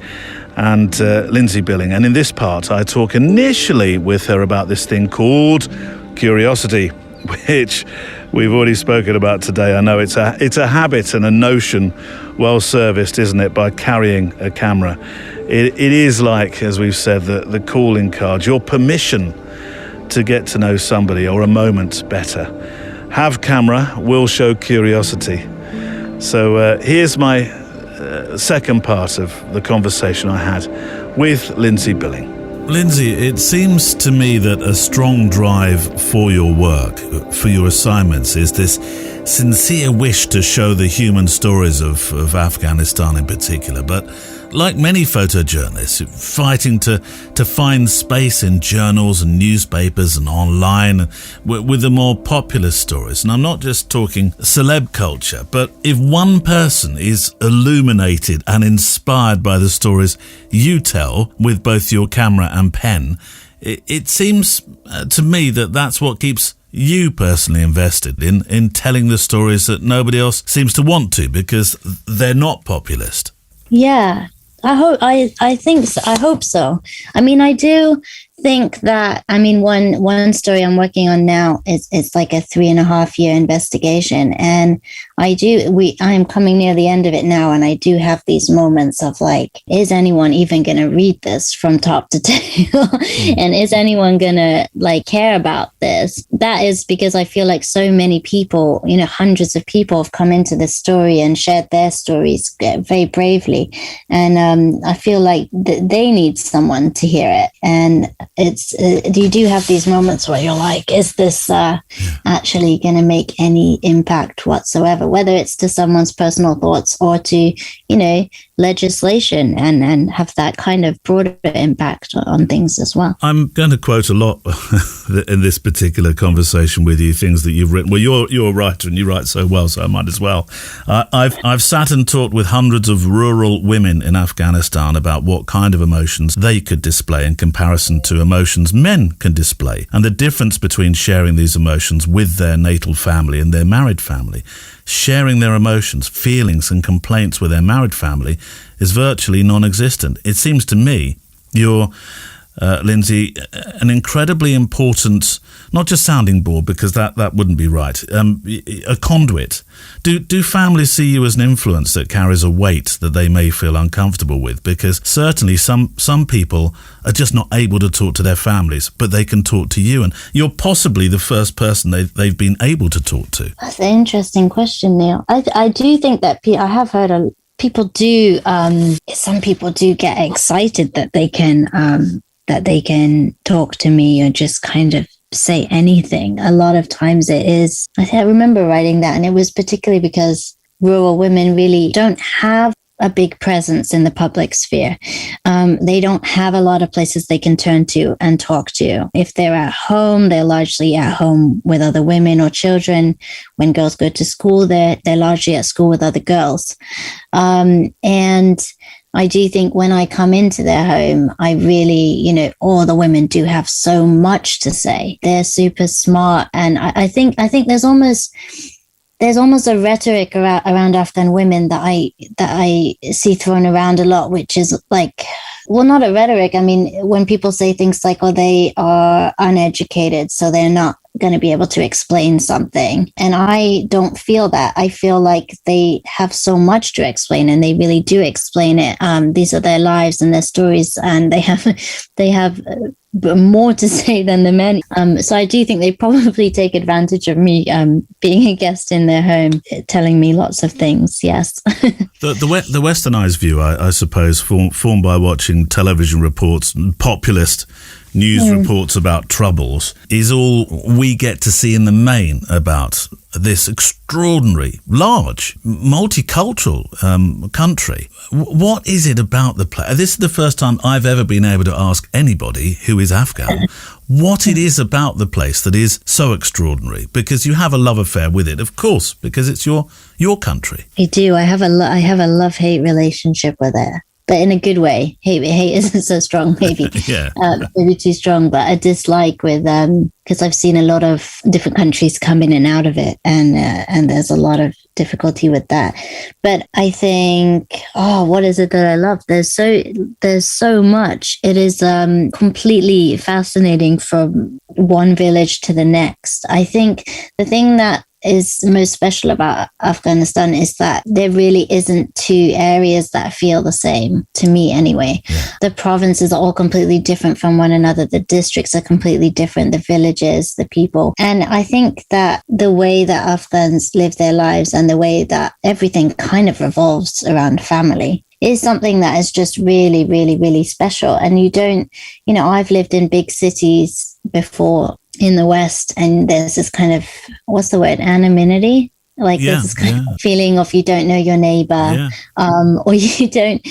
and Lynzy Billing. And in this part, I talk initially with her about this thing called curiosity, which we've already spoken about today. I know it's a habit and a notion well serviced, isn't it, by carrying a camera. It is like, as we've said, the calling card, your permission to get to know somebody or a moment better. Have camera will show curiosity. So here's my second part of the conversation I had with Lynzy Billing. Lynzy, it seems to me that a strong drive for your work, for your assignments, is this sincere wish to show the human stories of Afghanistan in particular. But like many photojournalists, fighting to find space in journals and newspapers and online with the more popular stories. And I'm not just talking celeb culture, but if one person is illuminated and inspired by the stories you tell with both your camera and pen, it seems to me that that's what keeps you personally invested in telling the stories that nobody else seems to want to, because they're not populist. Yeah. I think so. I hope so. I mean, I do think that, one story I'm working on now it's like a 3.5 year investigation, and I am coming near the end of it now, and I do have these moments of like, is anyone even going to read this from top to tail? And is anyone going to like care about this? That is because I feel like so many people, hundreds of people have come into this story and shared their stories very bravely. And I feel like they need someone to hear it. And you do have these moments where you're like, is this actually going to make any impact whatsoever, whether it's to someone's personal thoughts or to, legislation, and have that kind of broader impact on things as well. I'm going to quote a lot in this particular conversation with you, things that you've written. Well, you're a writer and you write so well, so I might as well. I've sat and talked with hundreds of rural women in Afghanistan about what kind of emotions they could display in comparison to emotions men can display, and the difference between sharing these emotions with their natal family and their married family. Sharing their emotions, feelings and complaints with their married family is virtually non-existent. It seems to me you're, Lynzy, an incredibly important, not just sounding board, because that wouldn't be right, a conduit. Do families see you as an influence that carries a weight that they may feel uncomfortable with? Because certainly some people are just not able to talk to their families, but they can talk to you, and you're possibly the first person they've been able to talk to. That's an interesting question, Neil. I do think that I have heard people do. Some people do get excited that they can talk to me or just kind of say anything. A lot of times it is. I remember writing that, and it was particularly because rural women really don't have a big presence in the public sphere. They don't have a lot of places they can turn to and talk to. If they're at home, they're largely at home with other women or children. When girls go to school, they're largely at school with other girls. And I do think when I come into their home, I really, all the women do have so much to say. They're super smart. And I think there's almost a rhetoric around Afghan women that I see thrown around a lot, which is like, well, not a rhetoric. I mean, when people say things like, oh, they are uneducated, so they're not going to be able to explain something. And I don't feel that. I feel like they have so much to explain, and they really do explain it. These are their lives and their stories, and they have more to say than the men. So I do think they probably take advantage of me being a guest in their home, telling me lots of things. Yes. The westernized view, I suppose, formed by watching television reports, populist news reports about troubles, is all we get to see in the main about this extraordinary, large, multicultural country. What is it about the place? This is the first time I've ever been able to ask anybody who is Afghan what it is about the place that is so extraordinary, because you have a love affair with it, of course, because it's your country. I do. I have a love-hate relationship with it. But in a good way. Hate isn't so strong, maybe. Maybe too strong, but a dislike with because I've seen a lot of different countries come in and out of it, and there's a lot of difficulty with that. But I think, what is it that I love? There's so much. It is completely fascinating from one village to the next. I think the thing that is most special about Afghanistan is that there really isn't two areas that feel the same, to me anyway. The provinces are all completely different from one another. The districts are completely different, the villages, the people. And I think that the way that Afghans live their lives and the way that everything kind of revolves around family is something that is just really, really, really special. And you don't, I've lived in big cities before in the West, and there's this kind of, what's the word, anonymity? There's this kind of feeling of you don't know your neighbor, or you don't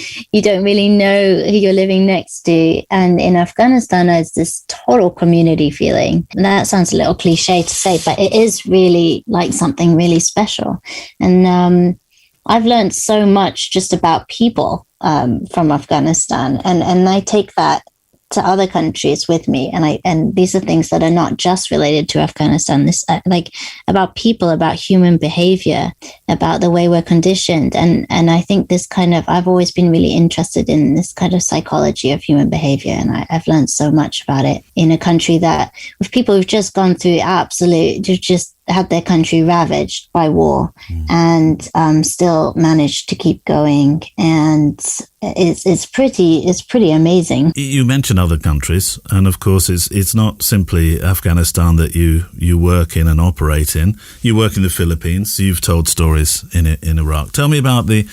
really know who you're living next to. And in Afghanistan, there's this total community feeling. And that sounds a little cliche to say, but it is really like something really special. And I've learned so much just about people from Afghanistan, and I take that to other countries with me, and these are things that are not just related to Afghanistan. This about people, about human behavior, about the way we're conditioned, and I think this kind of, I've always been really interested in this kind of psychology of human behavior, and I've learned so much about it in a country that, with people who've just gone through who've just had their country ravaged by war, and still managed to keep going, and it's pretty amazing. You mentioned other countries, and of course it's not simply Afghanistan that you work in and operate in. You work in the Philippines. You've told stories in Iraq. Tell me about the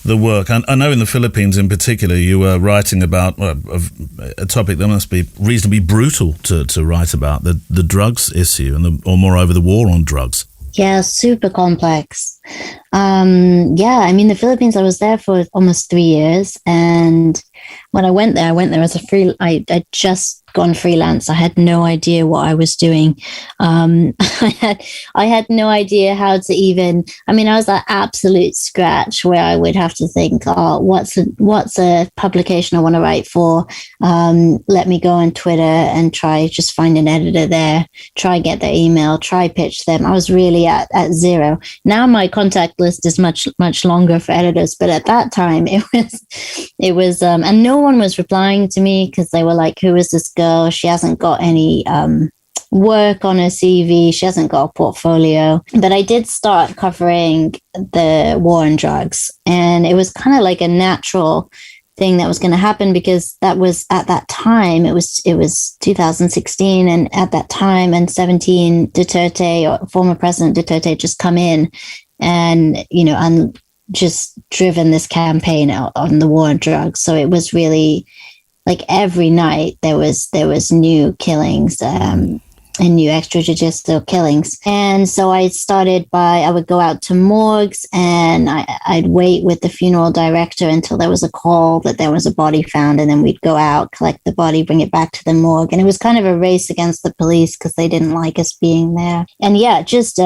work. I know in the Philippines in particular you were writing about a topic that must be reasonably brutal to write about, the drugs issue, or moreover the war on drugs. Yeah, super complex. The Philippines, I was there for almost 3 years, and when I went there as a I'd just gone freelance. I had no idea what I was doing. I had no idea how to even, I was at absolute scratch, where I would have to think, what's a publication I want to write for? Let me go on Twitter and just find an editor there, try get their email, try pitch them. I was really at zero. Now my contact list is much, much longer for editors, but at that time it was, and no one was replying to me because they were like, who is this girl? She hasn't got any work on her CV. She hasn't got a portfolio. But I did start covering the war on drugs, and it was kind of like a natural thing that was going to happen, because that was at that time, it was 2016, and at that time and 17, Duterte, or former President Duterte, just come in and just driven this campaign out on the war on drugs. So it was really like every night there was new killings and new extrajudicial killings. And so I would go out to morgues, and I'd wait with the funeral director until there was a call that there was a body found, and then we'd go out, collect the body, bring it back to the morgue. And it was kind of a race against the police because they didn't like us being there. And just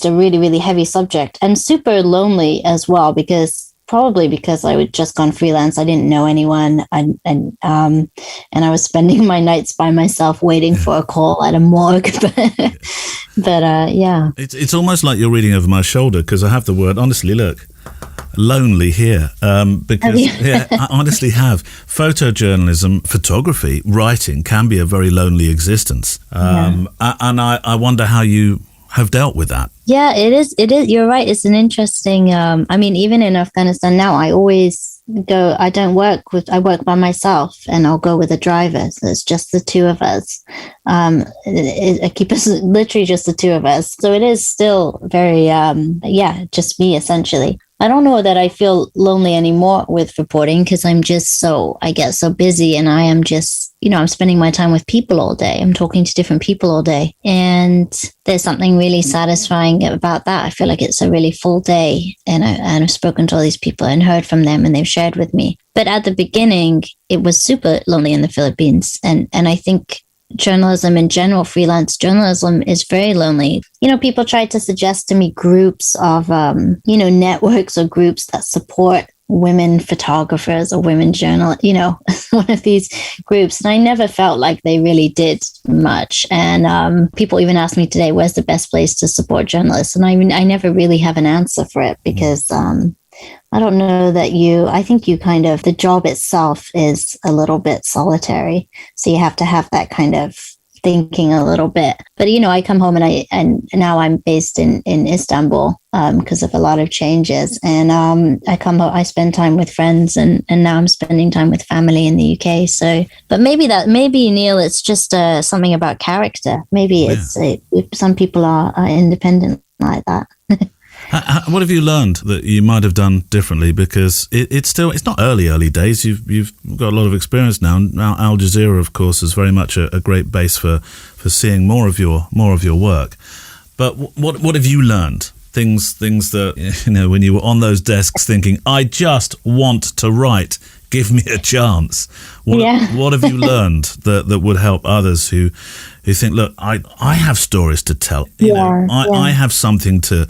a really, really heavy subject, and super lonely as well, probably because I had just gone freelance. I didn't know anyone, and I was spending my nights by myself waiting for a call at a morgue. But yeah. It's almost like you're reading over my shoulder, because I have the word, honestly, look, lonely here because I honestly have. Photojournalism, photography, writing can be a very lonely existence. And I wonder how you have dealt with that. Yeah, it is. You're right. It's an interesting, I mean, even in Afghanistan now, I always go, I work by myself, and I'll go with a driver. So it's just the two of us. I keep us literally just the two of us. So it is still very, just me essentially. I don't know that I feel lonely anymore with reporting because I'm just I get so busy, and I am just, I'm spending my time with people all day. I'm talking to different people all day. And there's something really satisfying about that. I feel like it's a really full day, and I've spoken to all these people and heard from them, and they've shared with me. But at the beginning, it was super lonely in the Philippines. And I think journalism in general, freelance journalism, is very lonely. People tried to suggest to me groups of, networks or groups that support women photographers or women journalists, one of these groups. And I never felt like they really did much. And people even asked me today, where's the best place to support journalists? And I never really have an answer for it because I don't know that I think the job itself is a little bit solitary. So you have to have that kind of thinking a little bit. But, I come home and now I'm based in Istanbul because of a lot of changes. And I come home, I spend time with friends, and now I'm spending time with family in the UK. So, but maybe Neil, it's just something about character. Maybe some people are independent like that. What have you learned that you might have done differently? Because it's not early days. You've got a lot of experience now. Now Al Jazeera, of course, is very much a great base for seeing more of your work. But what have you learned? Things that when you were on those desks thinking, I just want to write. Give me a chance. What have you learned that would help others who think, look, I have stories to tell. I have something to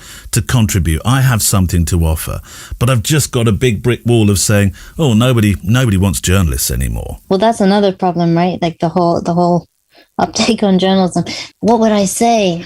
contribute. I have something to offer. But I've just got a big brick wall of saying, oh, nobody wants journalists anymore. Well, that's another problem, right? Like the whole uptake on journalism. What would I say?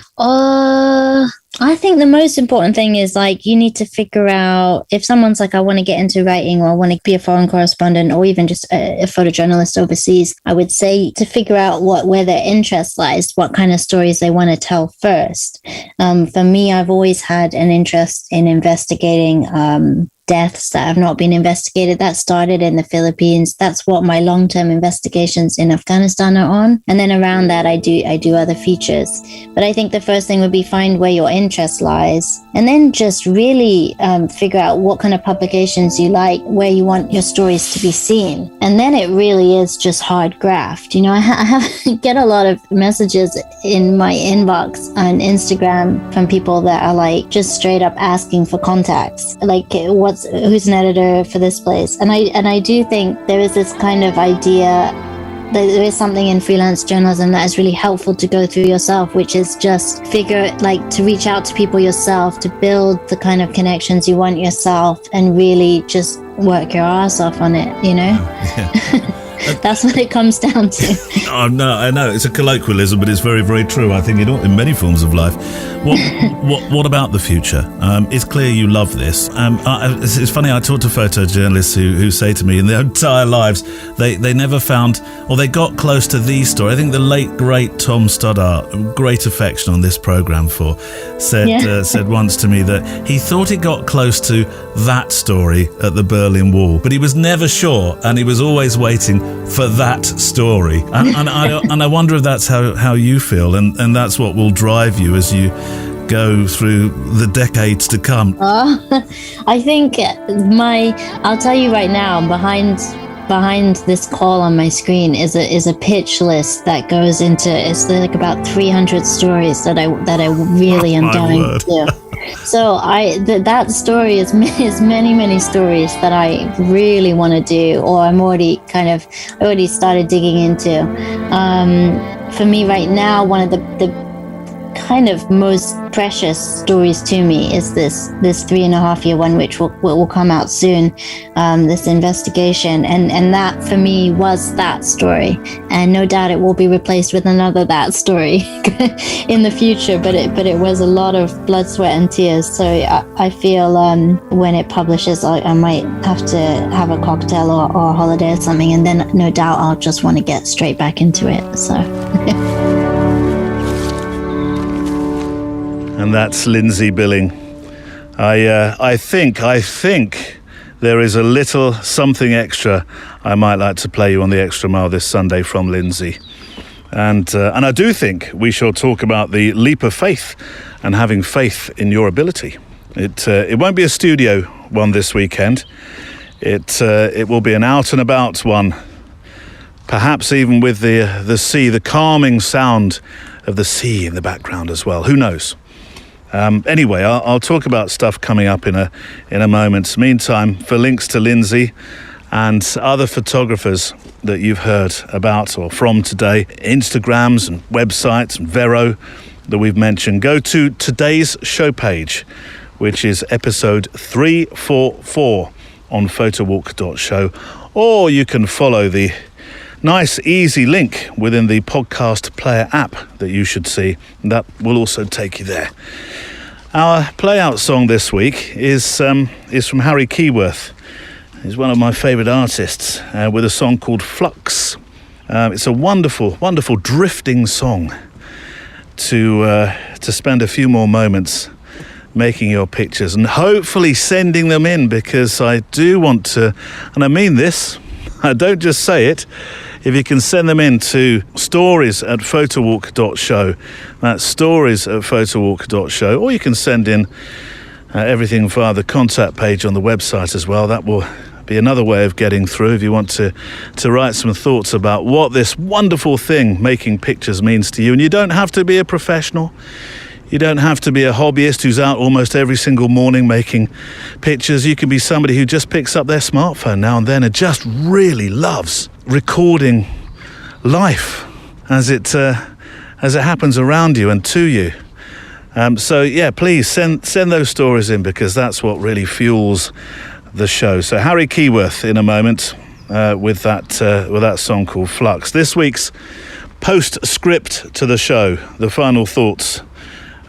I think the most important thing is you need to figure out if someone's like, I want to get into writing, or I want to be a foreign correspondent, or even just a photojournalist overseas. I would say to figure out where their interest lies, what kind of stories they want to tell first. For me, I've always had an interest in investigating deaths that have not been investigated. That started in the Philippines. That's what my long-term investigations in Afghanistan are on. And then around that, I do other features. But I think the first thing would be find where your interest lies, and then just really figure out what kind of publications you like, where you want your stories to be seen. And then it really is just hard graft. I get a lot of messages in my inbox on Instagram from people that are just straight up asking for contacts, who's an editor for this place. And I do think there is this kind of idea that there is something in freelance journalism that is really helpful to go through yourself, which is just to reach out to people yourself, to build the kind of connections you want yourself, and really just work your ass off on it, Yeah. That's what it comes down to. I know it's a colloquialism, but it's very, very true. I think in many forms of life. What about the future? It's clear you love this. It's funny. I talk to photojournalists who say to me, in their entire lives, they never found, or they got close to the story. I think the late great Tom Stoddart, great affection on this program said once to me that he thought he got close to that story at the Berlin Wall, but he was never sure, and he was always waiting for that story. And I wonder if that's how you feel, and that's what will drive you as you go through the decades to come. I think I'll tell you right now, behind this call on my screen is a pitch list that goes into, it's about 300 stories that I really am dying to do. So that story is many stories that I really want to do, or I already started digging into. For me right now, one of the kind of most precious stories to me is this 3.5-year one, which will come out soon, this investigation, and that for me was that story, and no doubt it will be replaced with another that story in the future, but it was a lot of blood, sweat and tears. So I feel when it publishes, I might have to have a cocktail or a holiday or something, and then no doubt I'll just want to get straight back into it. So And that's Lynzy Billing. I think there is a little something extra I might like to play you on the Extra Mile this Sunday from Lynzy. And I do think we shall talk about the leap of faith and having faith in your ability. It won't be a studio one this weekend. It will be an out and about one, perhaps even with the sea, the calming sound of the sea in the background as well. Who knows? Anyway, I'll talk about stuff coming up in a moment. Meantime, for links to Lynzy and other photographers that you've heard about or from today, Instagrams and websites and Vero that we've mentioned, go to today's show page, which is episode 344 on photowalk.show, or you can follow the nice, easy link within the podcast player app that you should see. That will also take you there. Our playout song this week is from Harry Keyworth. He's one of my favourite artists with a song called Flux. It's a wonderful, wonderful drifting song to spend a few more moments making your pictures and hopefully sending them in, because I do want to, and I mean this, I don't just say it. If you can send them in to stories@photowalk.show, that's stories@photowalk.show, or you can send in everything via the contact page on the website as well. That will be another way of getting through if you want to write some thoughts about what this wonderful thing, making pictures, means to you. And you don't have to be a professional. You don't have to be a hobbyist who's out almost every single morning making pictures. You can be somebody who just picks up their smartphone now and then and just really loves recording life as it happens around you and to you. So yeah, please send those stories in, because that's what really fuels the show. So Harry Keyworth in a moment with that song called Flux. This week's postscript to the show, the final thoughts.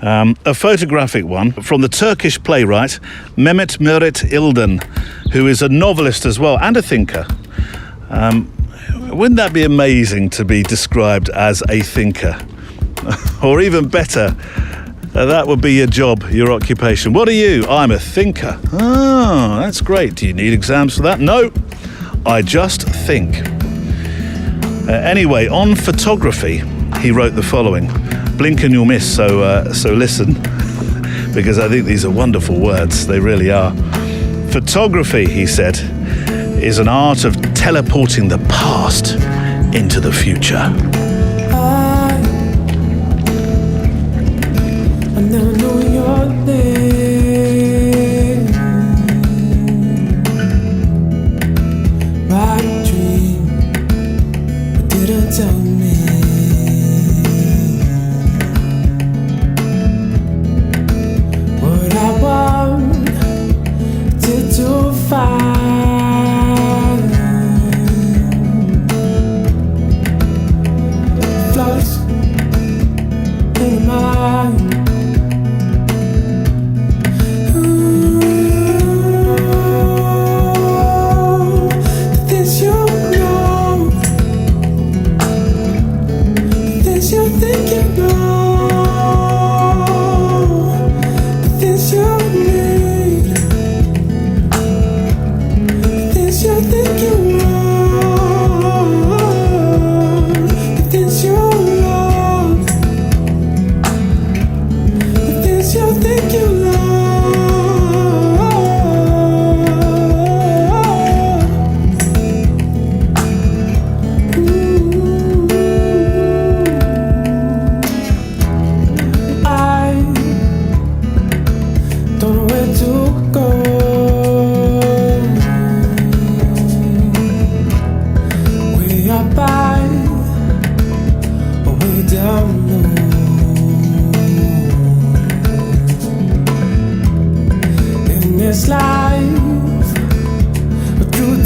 A photographic one from the Turkish playwright Mehmet Murat Ilden, who is a novelist as well and a thinker. Wouldn't that be amazing to be described as a thinker? Or even better, that would be your job, your occupation. What are you? I'm a thinker. Oh, that's great. Do you need exams for that? No, I just think. Anyway, on photography, he wrote the following. Blink and you'll miss, so listen, because I think these are wonderful words. They really are. Photography, he said, is an art of teleporting the past into the future. I never knew your name. Right dream, but didn't tell me. What I wanted to find. Flux in my mind.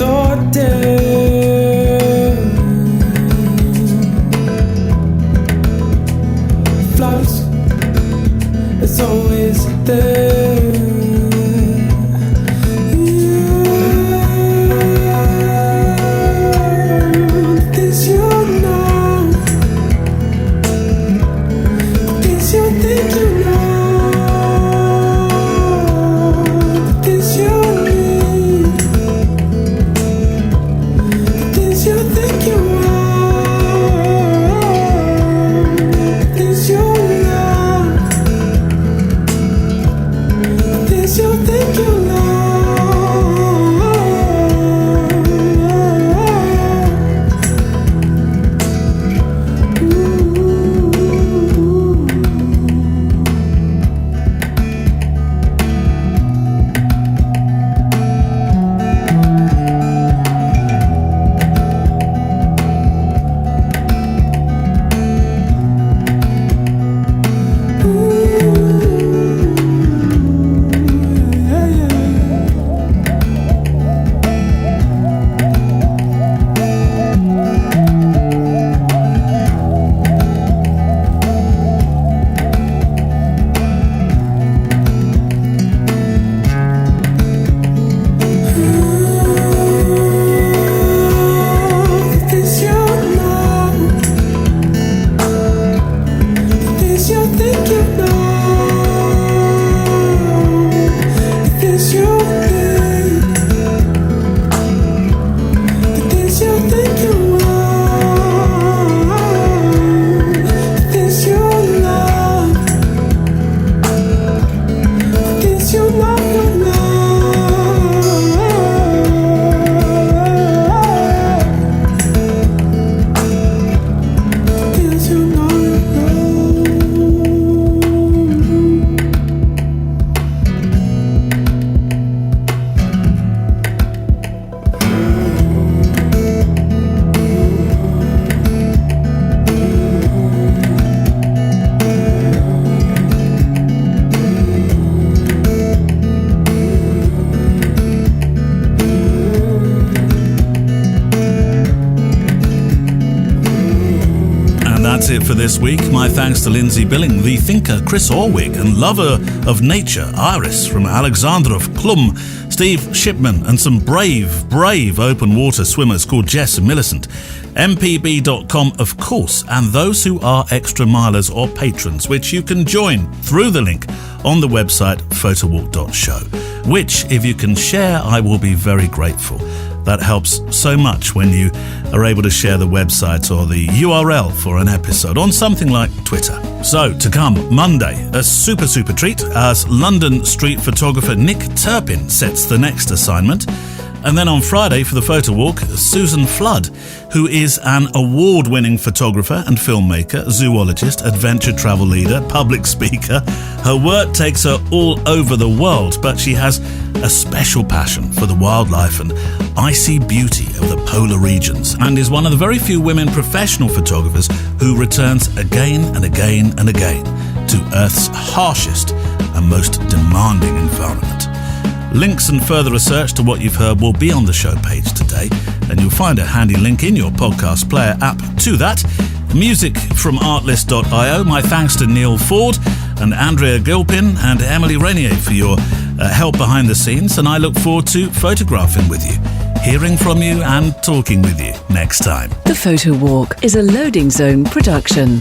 distorted. Flux, it's always there. That's it for this week. My thanks to Lynzy Billing, the thinker Chris Orwig, and lover of nature Iris from Alexandrov, Klum, Steve Shipman, and some brave open water swimmers called Jess and Millicent. mpb.com, of course, and those who are extra milers or patrons, which you can join through the link on the website photowalk.show, which, if you can share, I will be very grateful. That helps so much when you are able to share the website or the URL for an episode on something like Twitter. So, to come Monday, a super treat as London street photographer Nick Turpin sets the next assignment. And then on Friday for the Photo Walk, Susan Flood, who is an award-winning photographer and filmmaker, zoologist, adventure travel leader, public speaker. Her work takes her all over the world, but she has a special passion for the wildlife and icy beauty of the polar regions, and is one of the very few women professional photographers who returns again and again and again to Earth's harshest and most demanding environment. Links and further research to what you've heard will be on the show page today, and you'll find a handy link in your podcast player app to that. Music from artlist.io. My thanks to Neil Ford and Andrea Gilpin and Emily Renier for your help behind the scenes, and I look forward to photographing with you, hearing from you and talking with you next time. The Photo Walk is a Loading Zone production.